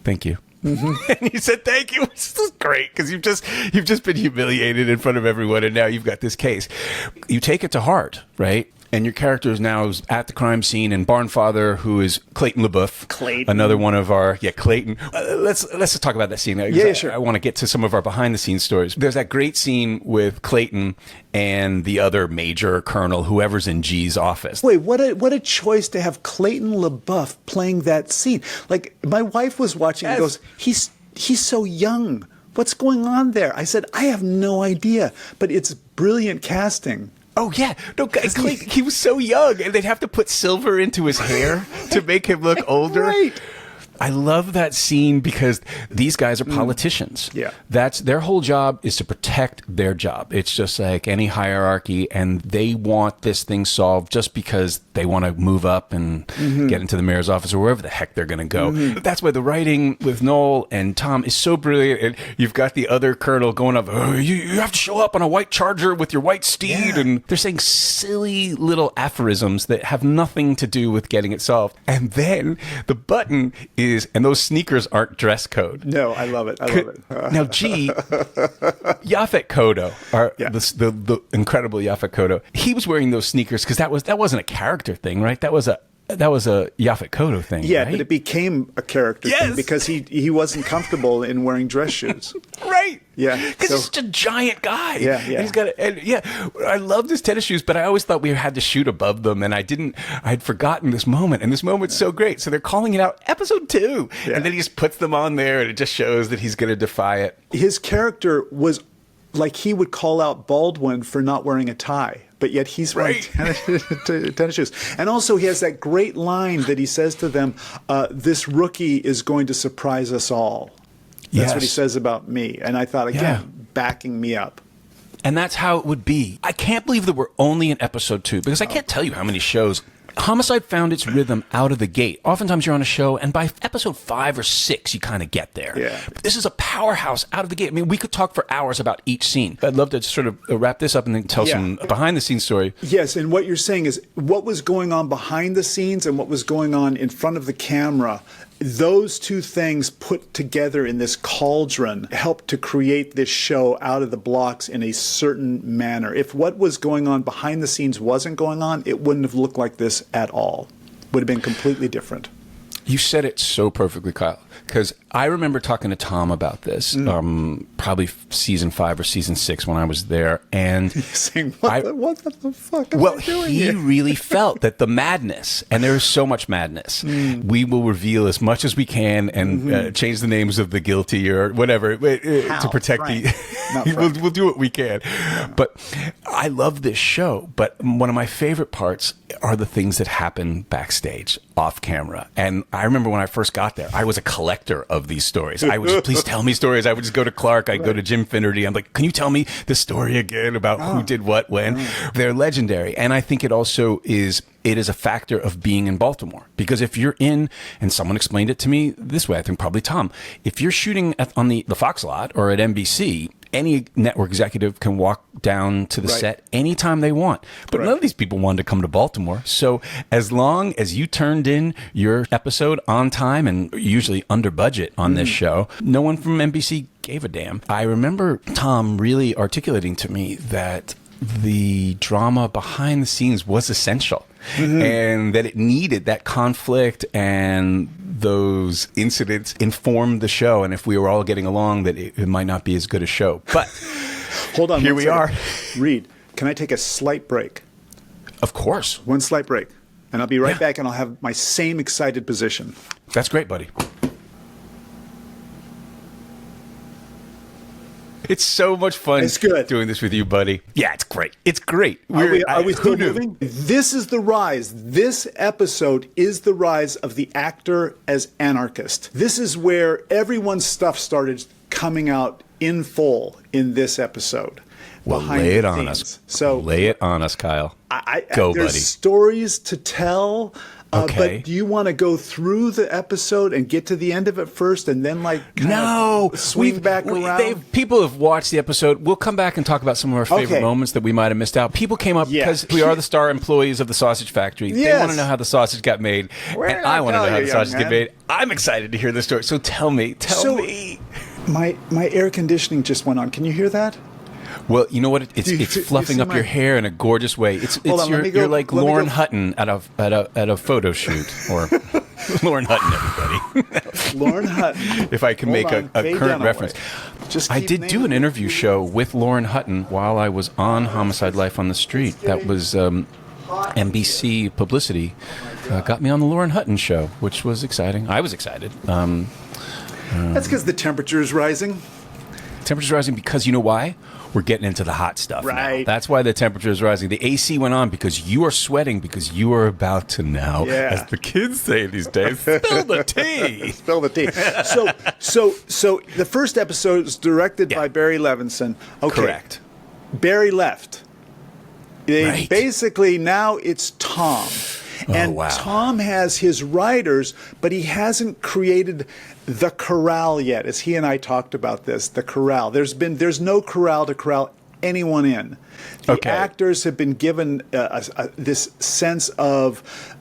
thank you. Mm-hmm. And you said thank you, which is great, because you've just been humiliated in front of everyone, and now you've got this case. You take it to heart, right? And your character is now at the crime scene, and Barnfather, who is Clayton LaBeouf, another one of our Clayton. Let's just talk about that scene. Sure. I want to get to some of our behind the scenes stories. There's that great scene with Clayton and the other major colonel, whoever's in G's office. Wait, what a choice to have Clayton LaBeouf playing that scene. Like, my wife was watching and goes, he's so young. What's going on there? I said, I have no idea, but it's brilliant casting. Oh, yeah. No, Clayton, he was so young, and they'd have to put silver into his hair to make him look older. Right. I love that scene because these guys are politicians. Yeah. That's their whole job, is to protect their job. It's just like any hierarchy, and they want this thing solved just because they want to move up and get into the mayor's office or wherever the heck they're going to go. That's why the writing with Noel and Tom is so brilliant. And you've got the other colonel going up, you have to show up on a white charger with your white steed. And they're saying silly little aphorisms that have nothing to do with getting it solved. And then the button is, and those sneakers aren't dress code. No, I love it. Now, Yaphet Kotto, the incredible Yaphet Kotto, he was wearing those sneakers because that wasn't a character thing, right? That was a Yaphet Kotto thing. Yeah, right? But it became a character thing because he wasn't comfortable in wearing dress shoes. Right. Yeah. Because he's such a giant guy. Yeah. And he's got I loved his tennis shoes, but I always thought we had to shoot above them, and I'd forgotten this moment, and this moment's so great. So they're calling it out episode 2. Yeah. And then he just puts them on there, and it just shows that he's going to defy it. His character was like, he would call out Baldwin for not wearing a tie. But yet he's wearing tennis shoes. And also he has that great line that he says to them, this rookie is going to surprise us all. That's what he says about me. And I thought, again, backing me up. And that's how it would be. I can't believe that we're only in episode 2, because I can't tell you how many shows. Homicide found its rhythm out of the gate. Oftentimes you're on a show, and by episode 5 or 6, you kind of get there. Yeah. But this is a powerhouse out of the gate. I mean, we could talk for hours about each scene. I'd love to sort of wrap this up and then tell some behind-the-scenes story. Yes, and what you're saying is what was going on behind the scenes and what was going on in front of the camera. Those two things put together in this cauldron helped to create this show out of the blocks in a certain manner. If what was going on behind the scenes wasn't going on, it wouldn't have looked like this at all. Would have been completely different. You said it so perfectly, Kyle, because I remember talking to Tom about this, probably season 5 or season 6 when I was there, and saying, what the fuck am I doing he here? really felt that the madness, and there is so much madness, we will reveal as much as we can and change the names of the guilty or whatever to protect we'll do what we can. But I love this show, but one of my favorite parts are the things that happen backstage, off camera. And I remember when I first got there, I was a collector of these stories. I would just, please tell me stories. I would just go to Clark. I'd go to Jim Finnerty. I'm like, can you tell me the story again about who did what when? They're legendary. And I think it also is, it is a factor of being in Baltimore. Because if you're in, and someone explained it to me this way, I think probably Tom, if you're shooting on the Fox lot or at NBC, any network executive can walk down to the set anytime they want. But none of these people wanted to come to Baltimore. So as long as you turned in your episode on time and usually under budget on this show, no one from NBC gave a damn. I remember Tom really articulating to me that the drama behind the scenes was essential. And that it needed that conflict, and those incidents informed the show. And if we were all getting along, that it might not be as good a show. But hold on, here we are. Reed, can I take a slight break? Of course. One slight break. And I'll be right back, and I'll have my same excited position. That's great, buddy. It's so much fun doing this with you, buddy. Yeah, it's great. It's great. Are we still moving? This is the rise. This episode is the rise of the actor as anarchist. This is where everyone's stuff started coming out in full in this episode. Well, lay it on us. So lay it on us, Kyle. Go, buddy. There's stories to tell. Okay. But do you want to go through the episode and get to the end of it first, and then swing back around? People have watched the episode. We'll come back and talk about some of our favorite moments that we might have missed out. People came up because we are the star employees of the sausage factory. Yes. They want to know how the sausage got made, and I want to know how the sausage got made. I'm excited to hear this story. So tell me. My air conditioning just went on. Can you hear that? Well, you know what? It's fluffing up your hair in a gorgeous way. You're like Lauren Hutton at a photo shoot, or Lauren Hutton, everybody. Lauren Hutton. If I can make a current reference. I did do an interview show with Lauren Hutton while I was on Homicide Life on the Street. That was NBC publicity. Got me on the Lauren Hutton show, which was exciting. I was excited. That's because the temperature is rising. Temperature's rising because you know why? We're getting into the hot stuff now. That's why the temperature is rising. The AC went on because you are sweating, because you are about to now, as the kids say these days, spill the tea. Spill the tea. So the first episode is directed by Barry Levinson. Okay. Correct. Barry left. Basically, now it's Tom. And Tom has his writers, but he hasn't created the corral yet, as he and I talked about this, the corral. There's no corral to corral anyone in. The actors have been given this sense of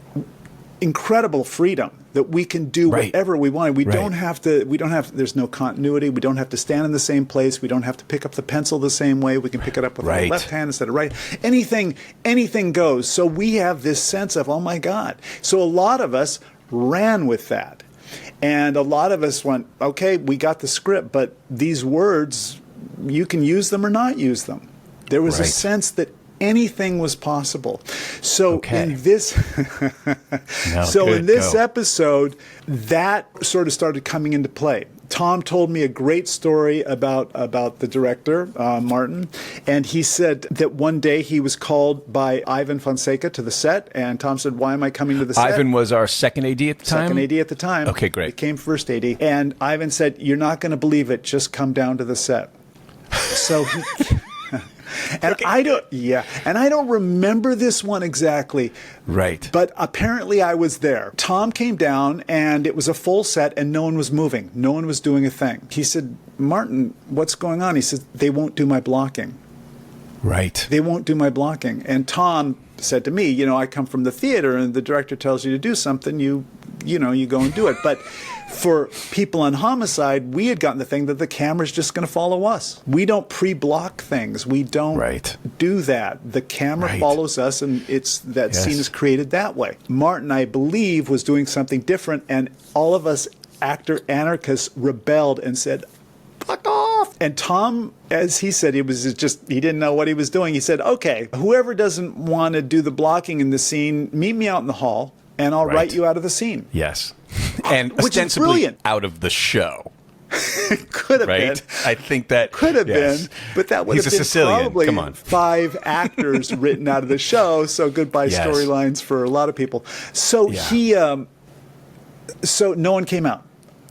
incredible freedom that we can do whatever we want. We don't have to, there's no continuity. We don't have to stand in the same place. We don't have to pick up the pencil the same way. We can pick it up with our left hand instead of right. Anything goes. So we have this sense of, oh my God. So a lot of us ran with that. And a lot of us went, okay, we got the script, but these words, you can use them or not use them. There was a sense that anything was possible. So in this episode, that sort of started coming into play. Tom told me a great story about the director, Martin, and he said that one day he was called by Ivan Fonseca to the set, and Tom said, why am I coming to the set? Ivan was our second AD at the time? Second AD at the time. Okay, great. Became first AD. And Ivan said, you're not going to believe it, just come down to the set. So he... And I don't remember this one exactly. Right. But apparently I was there. Tom came down and it was a full set and no one was moving. No one was doing a thing. He said, Martin, what's going on? He said, they won't do my blocking. Right. They won't do my blocking. And Tom said to me, I come from the theater and the director tells you to do something, you go and do it. But for people on Homicide, we had gotten the thing that the camera's just going to follow us. We don't pre-block things. We don't do that. The camera follows us, and scene is created that way. Martin, I believe, was doing something different, and all of us actor anarchists rebelled and said, fuck off. And Tom, as he said, he didn't know what he was doing. He said, okay, whoever doesn't want to do the blocking in the scene, meet me out in the hall, and I'll write you out of the scene. Yes. And which is brilliant. Out of the show. Could have been. I think that could have been, but that would have been probably 5 actors written out of the show. So goodbye storylines for a lot of people. So so no one came out.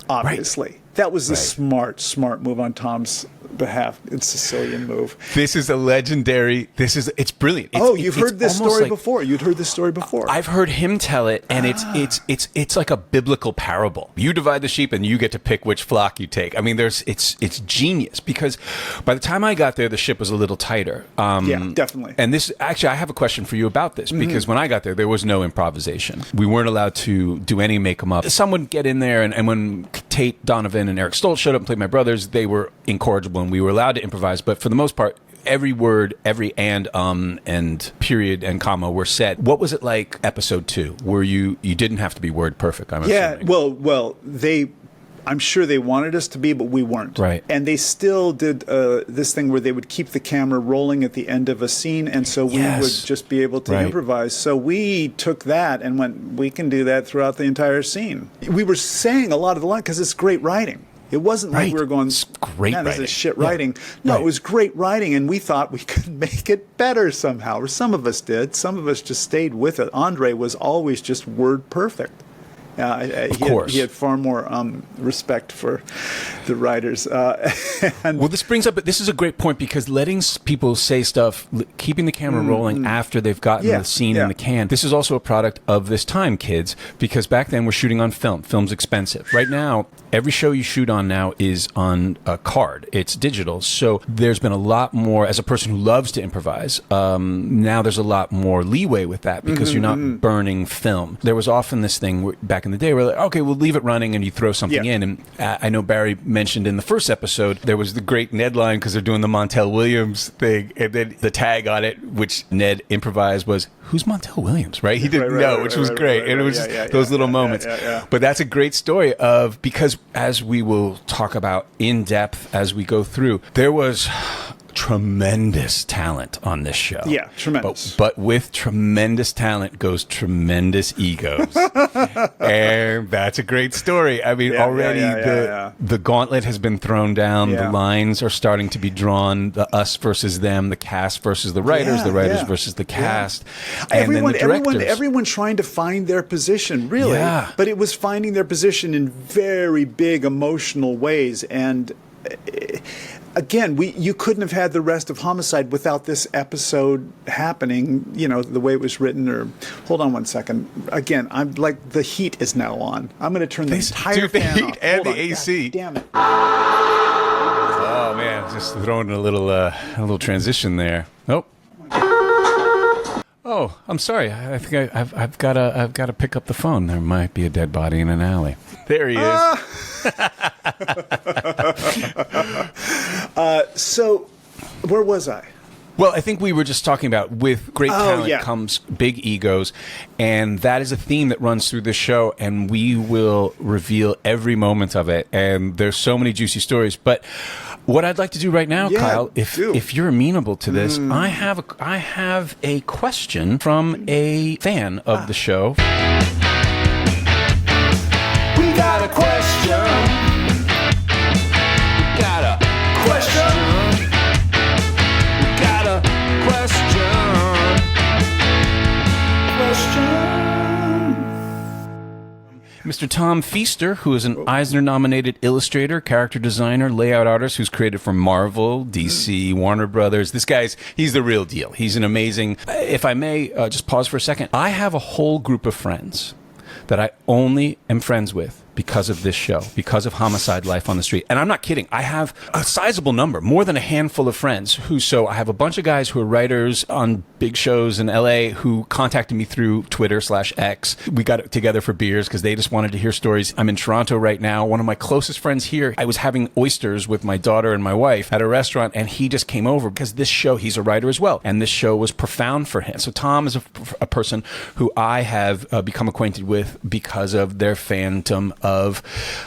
Obviously, that was a smart move on Tom's behalf. It's a Sicilian move. This is a legendary. It's brilliant. You've heard this story before. You'd heard this story before. I've heard him tell it, and it's like a biblical parable. You divide the sheep, and you get to pick which flock you take. I mean, it's genius, because by the time I got there, the ship was a little tighter. Yeah, definitely. And this, actually, I have a question for you about this, because when I got there was no improvisation. We weren't allowed to do any make 'em up. Someone would get in there, and when Tate Donovan and Eric Stoltz showed up and played my brothers, they were incorrigible, and we were allowed to improvise. But for the most part, every word, every and period and comma were said. What was it like episode 2? Where you didn't have to be word perfect? I'm assuming. Well, I'm sure they wanted us to be, but we weren't. Right. And they still did this thing where they would keep the camera rolling at the end of a scene, and so we would just be able to improvise. So we took that and went, we can do that throughout the entire scene. We were saying a lot of the line because it's great writing. It wasn't like we were going, it's great man, this writing. is shit writing. No, it was great writing, and we thought we could make it better somehow. Or some of us did. Some of us just stayed with it. Andre was always just word perfect. Of course. He had far more respect for the writers. Well, this brings up, this is a great point, because letting people say stuff, keeping the camera rolling after they've gotten the scene in the can, this is also a product of this time, kids, because back then we're shooting on film. Film's expensive. Right now, every show you shoot on now is on a card. It's digital. So there's been a lot more, as a person who loves to improvise, now there's a lot more leeway with that, because you're not burning film. There was often this thing back in the day where, like, okay, we'll leave it running and you throw something in. And I know Barry mentioned in the first episode, there was the great Ned line, because they're doing the Montel Williams thing, and then the tag on it, which Ned improvised, was, who's Montel Williams, right? He didn't know, which was great. And it was just those little moments. But that's a great story of, because as we will talk about in depth as we go through, there was tremendous talent on this show. Yeah, tremendous. But with tremendous talent goes tremendous egos. And that's a great story. I mean, the gauntlet has been thrown down. The lines are starting to be drawn. The us versus them, the cast versus the writers versus the cast. And then the directors. Everyone trying to find their position, really. Yeah. But it was finding their position in very big emotional ways. And again, you couldn't have had the rest of Homicide without this episode happening, the way it was written. Or hold on one second. Again, I'm like, the heat is now on. I'm going to turn the entire fan off. The heat and the AC. God damn it. Oh man, just throwing a little transition there. Nope. Oh, I'm sorry. I think I've got to pick up the phone. There might be a dead body in an alley. There he is. So, where was I? Well, I think we were just talking about, with great talent comes big egos, and that is a theme that runs through this show, and we will reveal every moment of it. And there's so many juicy stories. But what I'd like to do right now, Kyle, if you're amenable to this, I have a question from a fan of the show. We got a question. We got a question. We got a question. Mr. Tom Feaster, who is an Eisner-nominated illustrator, character designer, layout artist who's created for Marvel, DC, Warner Brothers. This he's the real deal. He's an amazing... If I may just pause for a second. I have a whole group of friends that I only am friends with because of this show, because of Homicide: Life on the Street. And I'm not kidding. I have a sizable number, more than a handful of friends so I have a bunch of guys who are writers on big shows in LA who contacted me through Twitter/X. We got together for beers because they just wanted to hear stories. I'm in Toronto right now. One of my closest friends here, I was having oysters with my daughter and my wife at a restaurant, and he just came over because this show, he's a writer as well, and this show was profound for him. So Tom is a person who I have become acquainted with because of their fandom of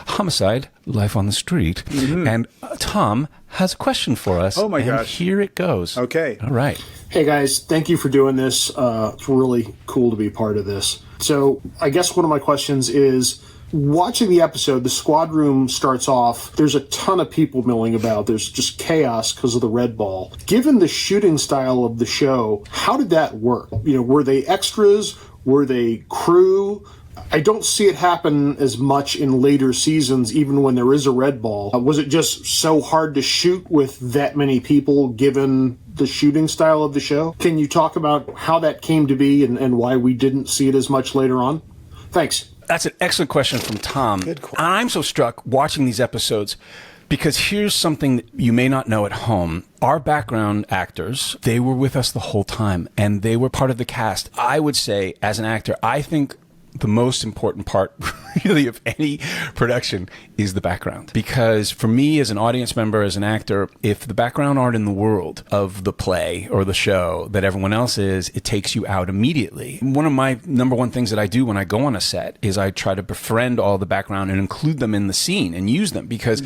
Homicide: Life on the Street. And Tom has a question for us. Oh my gosh. Here it goes. Okay. All right. Hey guys, thank you for doing this. It's really cool to be part of this. So I guess one of my questions is, watching the episode, the squad room starts off, there's a ton of people milling about. There's just chaos because of the red ball. Given the shooting style of the show, how did that work? Were they extras? Were they crew? I don't see it happen as much in later seasons, even when there is a red ball. Was it just so hard to shoot with that many people, given the shooting style of the show? Can you talk about how that came to be and why we didn't see it as much later on? Thanks. That's an excellent question from Tom. Good question. I'm so struck watching these episodes because here's something that you may not know at home. Our background actors, they were with us the whole time, and they were part of the cast. I would say, as an actor, I think the most important part, really, of any production is the background. Because for me, as an audience member, as an actor, if the background aren't in the world of the play or the show that everyone else is, it takes you out immediately. One of my number one things that I do when I go on a set is I try to befriend all the background and include them in the scene and use them. Because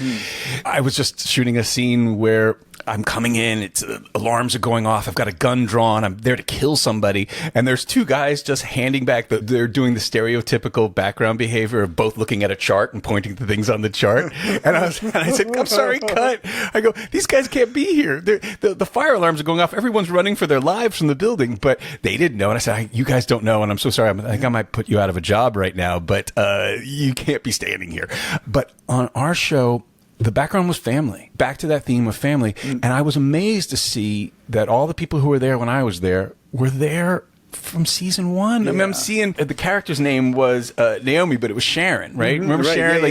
I was just shooting a scene where I'm coming in, alarms are going off, I've got a gun drawn, I'm there to kill somebody, and there's two guys just handing back, they're doing the stereotypical background behavior of both looking at a chart and pointing to things on the chart. And I said, I'm sorry, cut. I go, these guys can't be here. The fire alarms are going off, everyone's running for their lives from the building, but they didn't know. And I said, you guys don't know, and I'm so sorry, I think I might put you out of a job right now, but you can't be standing here. But on our show, the background was family. Back to that theme of family. And I was amazed to see that all the people who were there when I was there were there from season one. I mean, I'm seeing the character's name was Naomi, but it was Sharon, right? Remember Sharon?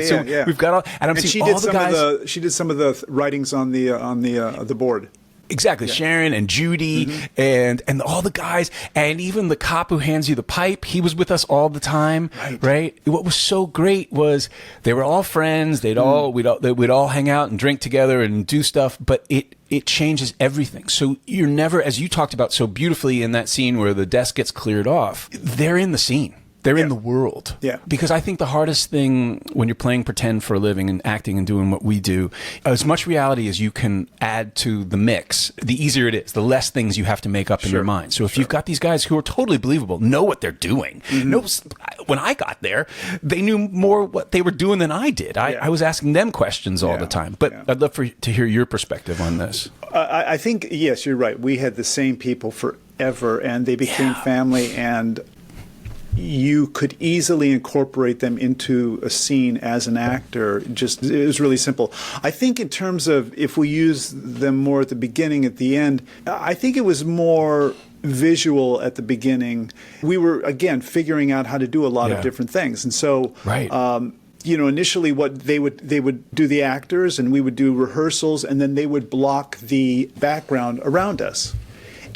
We've got all, and I'm seeing all the guys. She did some of the writings on the board. Exactly. Yeah. Sharon and Judy and all the guys, and even the cop who hands you the pipe, he was with us all the time, right? What was so great was they were all friends. We'd all hang out and drink together and do stuff, but it changes everything. So you're never, as you talked about so beautifully in that scene where the desk gets cleared off, they're in the scene. They're in the world. Yeah. Because I think the hardest thing when you're playing pretend for a living and acting and doing what we do, as much reality as you can add to the mix, the easier it is, the less things you have to make up in your mind. So if you've got these guys who are totally believable, know what they're doing. When I got there, they knew more what they were doing than I did. I was asking them questions all the time. But I'd love to hear your perspective on this. I think, yes, you're right. We had the same people forever, and they became family, and you could easily incorporate them into a scene as an actor. It was really simple. I think in terms of if we use them more at the beginning, at the end, I think it was more visual at the beginning. We were, again, figuring out how to do a lot of different things. And so, initially what they would do the actors, and we would do rehearsals, and then they would block the background around us.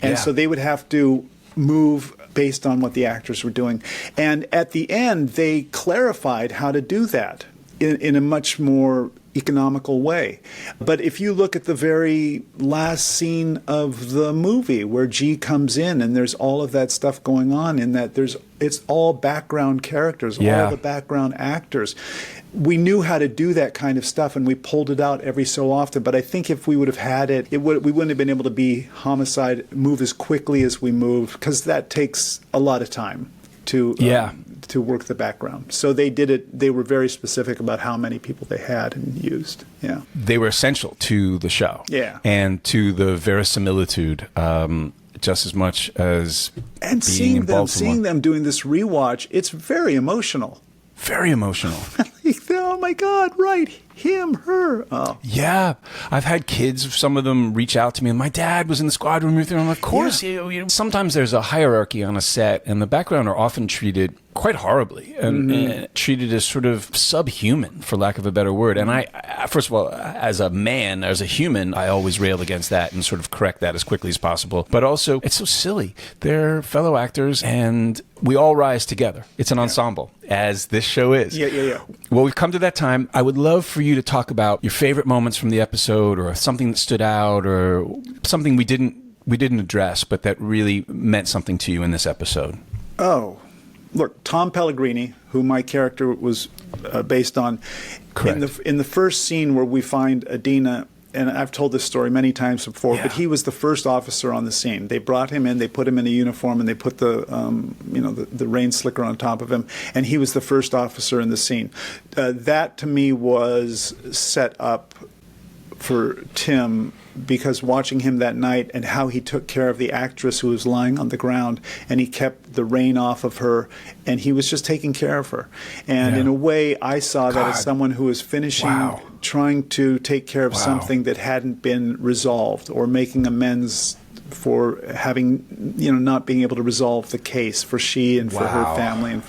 And so they would have to move based on what the actors were doing. And at the end, they clarified how to do that in a much more economical way. But if you look at the very last scene of the movie where G comes in and there's all of that stuff going on, in that it's all background characters, all the background actors. We knew how to do that kind of stuff, and we pulled it out every so often. But I think if we would have had we wouldn't have been able to be Homicide, move as quickly as we moved, because that takes a lot of time to work the background. So they did it. They were very specific about how many people they had and used. Yeah, they were essential to the show. Yeah, and to the verisimilitude. Just as much as and being in Baltimore. Seeing them doing this rewatch, it's very emotional. Very emotional. Oh my God! Right, him, her. Oh. Yeah, I've had kids. Some of them reach out to me, and my dad was in the squad room with them. I'm like, of course. Sometimes there's a hierarchy on a set, and the background are often treated quite horribly and treated as sort of subhuman, for lack of a better word. And I, first of all, as a man, as a human, I always rail against that and sort of correct that as quickly as possible. But also, it's so silly. They're fellow actors, and we all rise together. It's an ensemble, as this show is. Yeah. Well, we've come to that time. I would love for you to talk about your favorite moments from the episode, or something that stood out, or something we didn't address, but that really meant something to you in this episode. Oh. Look, Tom Pellegrini, who my character was based on, in the first scene where we find Adina, and I've told this story many times before, but he was the first officer on the scene. They brought him in, they put him in a uniform, and they put the rain slicker on top of him, and he was the first officer in the scene. That to me was set up for Tim, because watching him that night and how he took care of the actress who was lying on the ground, and he kept the rain off of her, and he was just taking care of her. And in a way, I saw that as someone who was finishing, trying to take care of something that hadn't been resolved, or making amends for having, not being able to resolve the case for she and for her family. And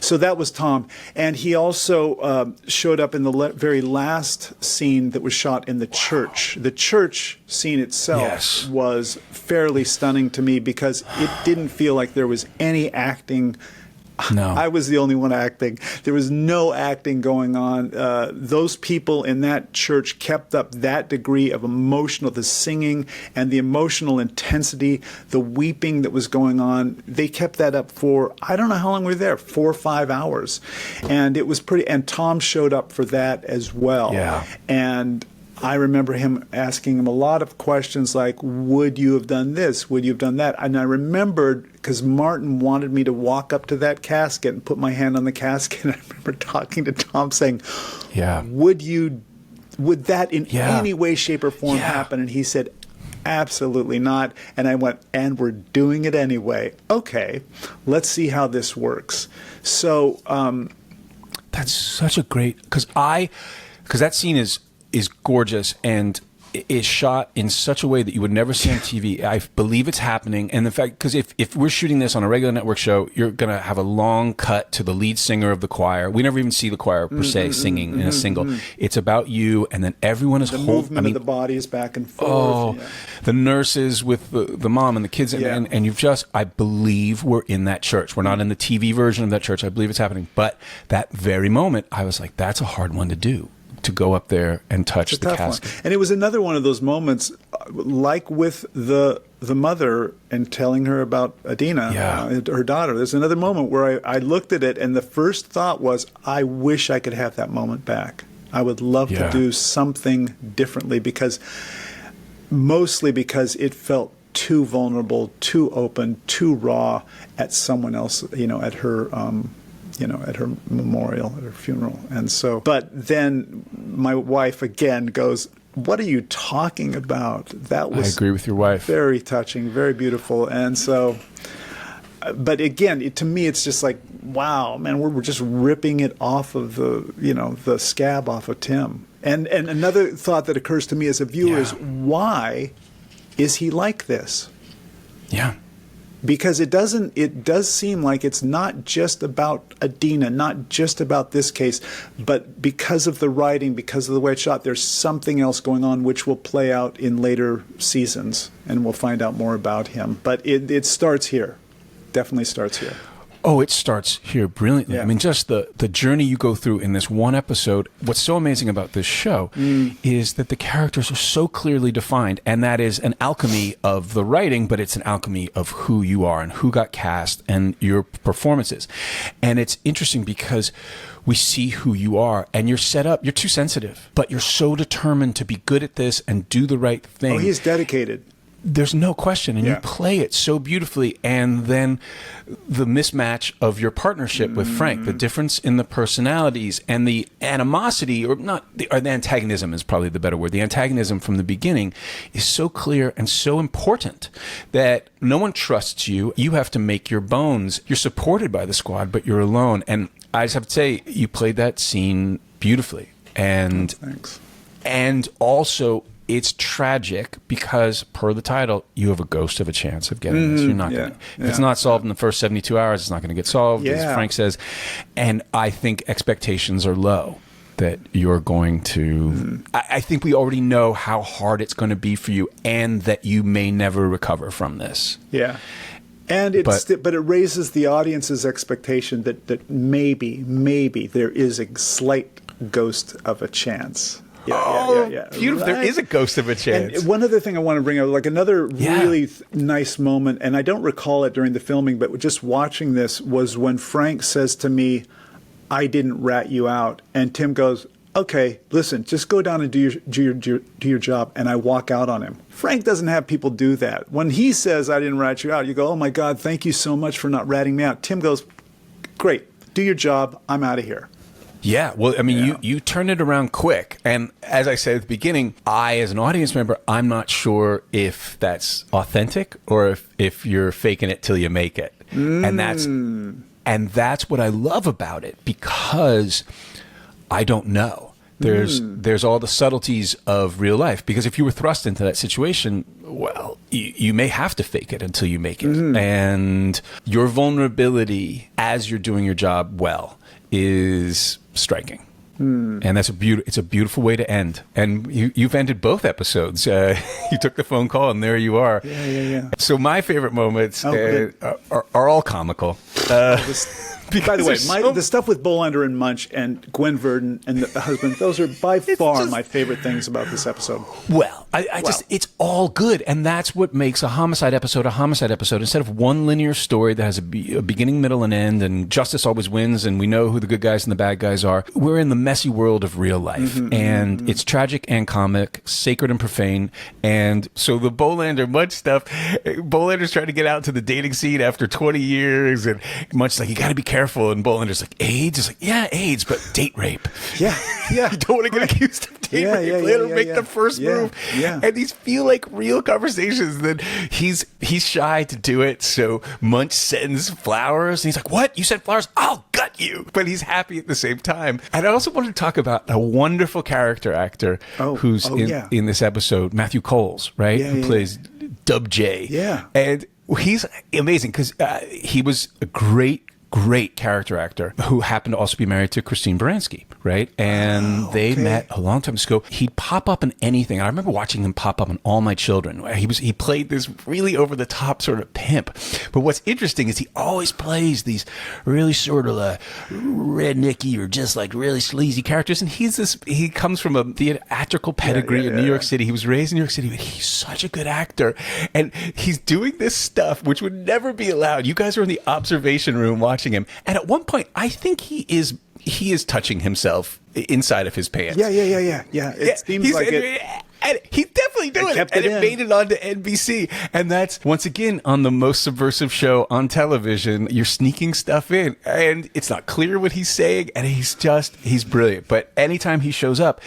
so that was Tom. And he also showed up in the very last scene that was shot in the church. The church scene itself was fairly stunning to me, because it didn't feel like there was any acting. No. I was the only one acting. There was no acting going on. Those people in that church kept up that degree of the singing and the emotional intensity, the weeping that was going on. They kept that up for, I don't know how long we were there, 4 or 5 hours. And it was pretty, and Tom showed up for that as well. Yeah. And I remember him asking him a lot of questions like, would you have done this? Would you have done that? And I remembered, because Martin wanted me to walk up to that casket and put my hand on the casket. And I remember talking to Tom saying, would that in any way, shape, or form happen? And he said, absolutely not. And I went, and we're doing it anyway. Okay, let's see how this works. So that's such a great, because that scene is gorgeous and is shot in such a way that you would never see on TV. I believe it's happening. And the fact, because if we're shooting this on a regular network show, you're going to have a long cut to the lead singer of the choir. We never even see the choir per se singing in a single. It's about you, and then everyone is the movement of the bodies back and forth. Oh, the nurses with the mom and the kids. And you've just, I believe we're in that church. We're not in the TV version of that church. I believe it's happening. But that very moment, I was like, that's a hard one to do, to go up there and touch the casket. And it was another one of those moments, like with the mother and telling her about Adina, her daughter. There's another moment where I looked at it, and the first thought was, I wish I could have that moment back. I would love to do something differently, mostly because it felt too vulnerable, too open, too raw at someone else, at her at her memorial, at her funeral. And so, but then my wife again goes, what are you talking about? That was, I agree with your wife. Very touching, very beautiful. And so, but again, to me, it's just like, wow, man, we're just ripping it off of the scab off of Tim. And another thought that occurs to me as a viewer is, why is he like this? Yeah. Because it does seem like it's not just about Adina, not just about this case, but because of the writing, because of the way it's shot, there's something else going on which will play out in later seasons, and we'll find out more about him. But it starts here. Definitely starts here. Oh, it starts here brilliantly. I mean, just the journey you go through in this one episode. What's so amazing about this show is that the characters are so clearly defined, and that is an alchemy of the writing, but it's an alchemy of who you are and who got cast and your performances. And it's interesting because we see who you are, and you're set up. You're too sensitive, but you're so determined to be good at this and do the right thing. Oh, he's dedicated. There's no question, and you play it so beautifully. And then the mismatch of your partnership with Frank, the difference in the personalities and the animosity, or the antagonism is probably the better word. The antagonism from the beginning is so clear and so important that no one trusts you. You have to make your bones. You're supported by the squad, but you're alone. And I just have to say, you played that scene beautifully. And thanks. And also, it's tragic because, per the title, you have a ghost of a chance of getting this. You're not going to. If it's not solved in the first 72 hours, it's not going to get solved, as Frank says. And I think expectations are low that you're going to. I think we already know how hard it's going to be for you, and that you may never recover from this. Yeah. And but it raises the audience's expectation that maybe there is a slight ghost of a chance. Yeah. Beautiful. Right? There is a ghost of a chance. And one other thing I want to bring up, like another really nice moment, and I don't recall it during the filming, but just watching this, was when Frank says to me, I didn't rat you out. And Tim goes, okay, listen, just go down and do your job. And I walk out on him. Frank doesn't have people do that. When he says, I didn't rat you out, you go, oh my God, thank you so much for not ratting me out. Tim goes, great, do your job. I'm out of here. Yeah, well, I mean, you turn it around quick. And as I said at the beginning, I, as an audience member, I'm not sure if that's authentic or if you're faking it till you make it. And that's what I love about it, because I don't know. There's all the subtleties of real life, because if you were thrust into that situation, well, you may have to fake it until you make it. And your vulnerability as you're doing your job well is striking. And that's it's a beautiful way to end. And you've ended both episodes. You took the phone call, and there you are. Yeah. So my favorite moments are all comical. By the way, the stuff with Bolander and Munch and Gwen Verdon and the husband, those are by far my favorite things about this episode. Well, it's all good. And that's what makes a homicide episode a homicide episode. Instead of one linear story that has a beginning, middle, and end, and justice always wins, and we know who the good guys and the bad guys are, we're in the messy world of real life. And it's tragic and comic, sacred and profane. And so the Bolander Munch stuff, Bolander's trying to get out to the dating scene after 20 years, and Munch's like, you got to be careful. And Bolander's like, AIDS? It's like, yeah, AIDS, but date rape. Yeah. You don't want to get accused of date rape. Let him make the first move. Yeah. And these feel like real conversations. Then he's shy to do it, so Munch sends flowers. And he's like, what? You sent flowers? I'll gut you. But he's happy at the same time. And I also want to talk about a wonderful character actor who's in this episode, Matthew Coles, right? Who plays Dub J. Yeah. And he's amazing because he was a great character actor who happened to also be married to Christine Baranski, right? And they met a long time ago. He'd pop up in anything. I remember watching him pop up in All My Children. He played this really over-the-top sort of pimp. But what's interesting is he always plays these really sort of rednecky or just like really sleazy characters. And he comes from a theatrical pedigree in New York City. He was raised in New York City, but he's such a good actor. And he's doing this stuff which would never be allowed. You guys are in the observation room watching him, and at one point I think he is touching himself inside of his pants. Yeah. It seems like it. And he's definitely doing it. And it made it onto NBC. And that's, once again, on the most subversive show on television. You're sneaking stuff in. And it's not clear what he's saying. And he's brilliant. But anytime he shows up,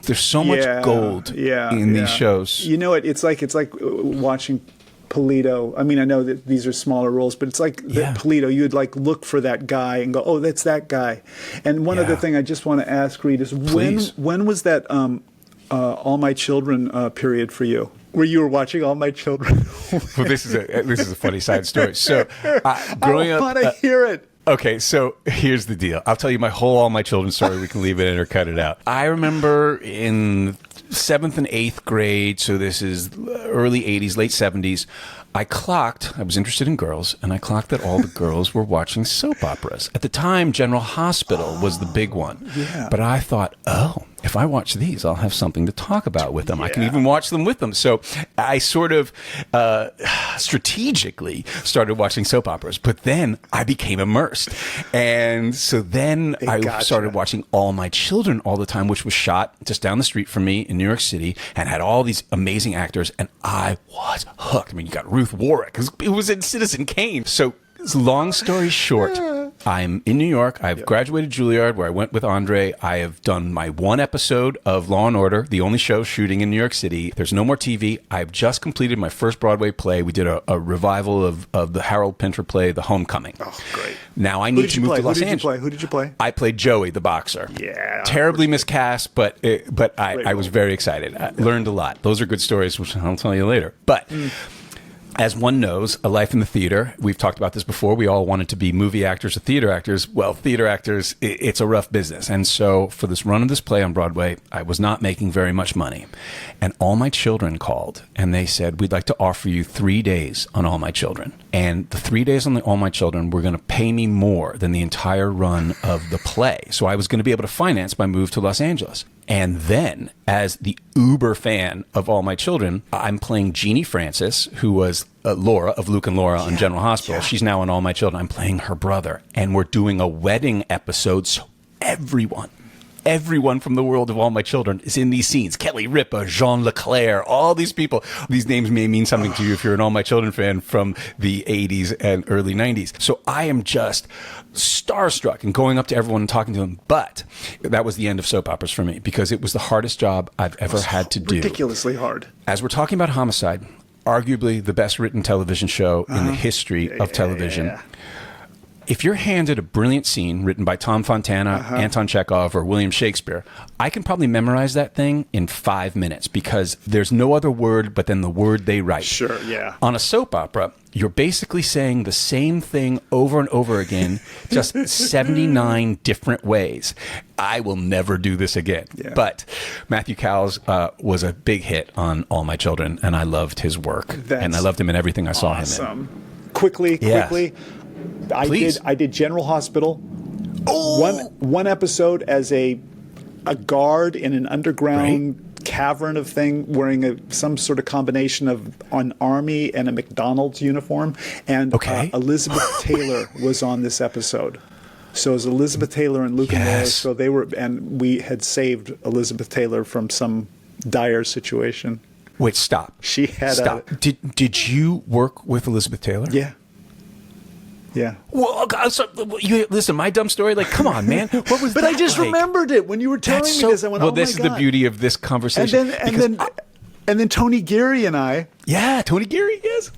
there's so much gold in these shows. You know, it's like watching Polito. I mean, I know that these are smaller roles, but it's like Polito. You'd like look for that guy and go, "Oh, that's that guy." And one other thing I just want to ask, Reed, is when was that All My Children period for you? Where you were watching All My Children? Well, this is a funny side story. So, growing up, I want to hear it. Okay, so here's the deal. I'll tell you my whole All My Children story. We can leave it in or cut it out. I remember in 7th and 8th grade, so this is early 80s, late 70s, I was interested in girls, and I clocked that all the girls were watching soap operas. At the time, General Hospital was the big one. Yeah. But I thought, if I watch these, I'll have something to talk about with them. I can even watch them with them. So I sort of strategically started watching soap operas, but then I became immersed. And so then I started watching All My Children all the time, which was shot just down the street from me in New York City and had all these amazing actors. And I was hooked. I mean, you got Ruth Warwick. It was in Citizen Kane. So long story short, I'm in New York. I've graduated Juilliard, where I went with Andre. I have done my one episode of Law & Order, the only show shooting in New York City. There's no more TV. I've just completed my first Broadway play. We did a revival of the Harold Pinter play, The Homecoming. Oh, great. Now I need to move to Los Angeles. Who did you play? I played Joey, the boxer. Yeah. Terribly miscast, but I was very excited. I learned a lot. Those are good stories, which I'll tell you later. But... as one knows, a life in the theater, we've talked about this before, we all wanted to be movie actors or theater actors. Well, theater actors, it's a rough business. And so for this run of this play on Broadway, I was not making very much money. And All My Children called, and they said, we'd like to offer you 3 days on All My Children. And the 3 days on the All My Children were going to pay me more than the entire run of the play. So I was going to be able to finance my move to Los Angeles. And then, as the uber fan of All My Children, I'm playing Jeannie Francis, who was Laura of Luke and Laura on General Hospital. Yeah. She's now on All My Children. I'm playing her brother. And we're doing a wedding episode, so everyone everyone from the world of All My Children is in these scenes. Kelly Ripa, Jean Leclerc, all these people. These names may mean something to you if you're an All My Children fan from the 80s and early 90s. So I am just starstruck and going up to everyone and talking to them. But that was the end of soap operas for me because it was the hardest job I've ever had to do. Ridiculously hard. As we're talking about Homicide, arguably the best written television show in the history of television. Yeah. If you're handed a brilliant scene written by Tom Fontana, Anton Chekhov, or William Shakespeare, I can probably memorize that thing in 5 minutes because there's no other word but then the word they write. Sure, yeah. On a soap opera, you're basically saying the same thing over and over again, just 79 different ways. I will never do this again. Yeah. But Matthew Cowles was a big hit on All My Children, and I loved his work. And I loved him in everything I saw him in. Awesome. Quickly. Please. I did General Hospital. One episode as a guard in an underground cavern of thing, wearing some sort of combination of an army and a McDonald's uniform. And Elizabeth Taylor was on this episode. So it was Elizabeth Taylor and Luke and Laura. So they were, and we had saved Elizabeth Taylor from some dire situation. Wait, stop. She had Did you work with Elizabeth Taylor? Yeah. Yeah. Well, listen, my dumb story. Like, come on, man. What was? But that I just like? remembered it when you were telling me this. I went, well, "Oh this is my God." the beauty of this conversation. And then Tony Geary and I. Yeah, Tony Geary. Yes.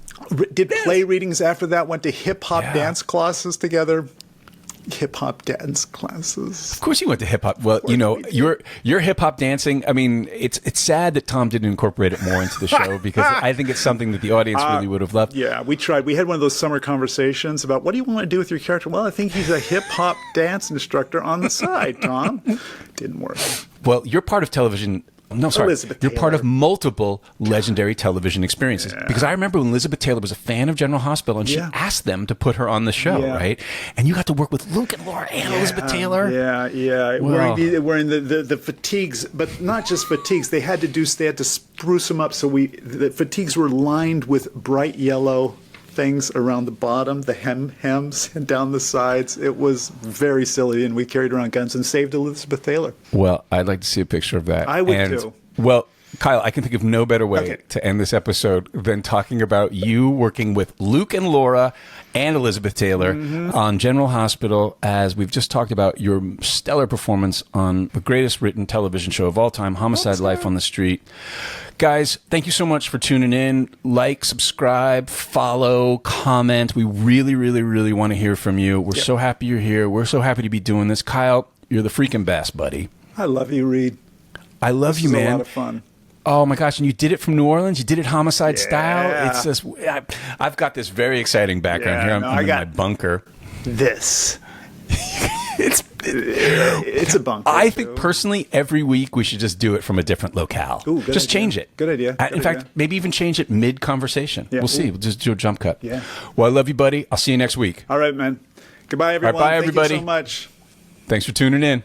Did play readings after that. Went to hip hop dance classes together. Hip hop dance classes. Of course, you went to hip hop. Well, you know, your hip hop dancing. I mean, it's sad that Tom didn't incorporate it more into the show because I think it's something that the audience really would have loved. Yeah, we tried. We had one of those summer conversations about what do you want to do with your character. Well, I think he's a hip hop dance instructor on the side. Tom, didn't work. Well, you're part of television. No, sorry. Elizabeth You're Taylor. part of multiple legendary television experiences. Yeah. Because I remember when Elizabeth Taylor was a fan of General Hospital and she asked them to put her on the show, right? And you got to work with Luke and Laura and Elizabeth Taylor. Yeah. Well. Wearing the fatigues, but not just fatigues. They had to spruce them up. So the fatigues were lined with bright yellow things around the bottom, the hems, and down the sides. It was very silly, and we carried around guns and saved Elizabeth Taylor. Well, I'd like to see a picture of that. I would too. Well, Kyle, I can think of no better way to end this episode than talking about you working with Luke and Laura and Elizabeth Taylor on General Hospital, as we've just talked about your stellar performance on the greatest written television show of all time, Homicide: Life on the Street. Guys, thank you so much for tuning in. Like, subscribe, follow, comment. We really, really, really want to hear from you. We're so happy you're here. We're so happy to be doing this. Kyle, you're the freaking best, buddy. I love you, Reed. I love you, man. This is a lot of fun. Oh my gosh! And you did it from New Orleans. You did it Homicide style. It's just I've got this very exciting background here. I'm in my bunker. It's a bunker. I think personally, every week we should just do it from a different locale. Ooh, good just idea. change it. Good idea. In fact, maybe even change it mid-conversation. Yeah. We'll see. We'll just do a jump cut. Yeah. Well, I love you, buddy. I'll see you next week. All right, man. Goodbye, everyone. All right, bye, everybody. Thank you so much. Thanks for tuning in.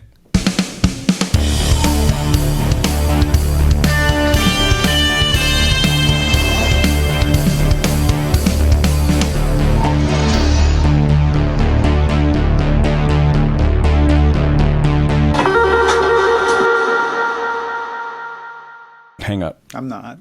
Hang up. I'm not.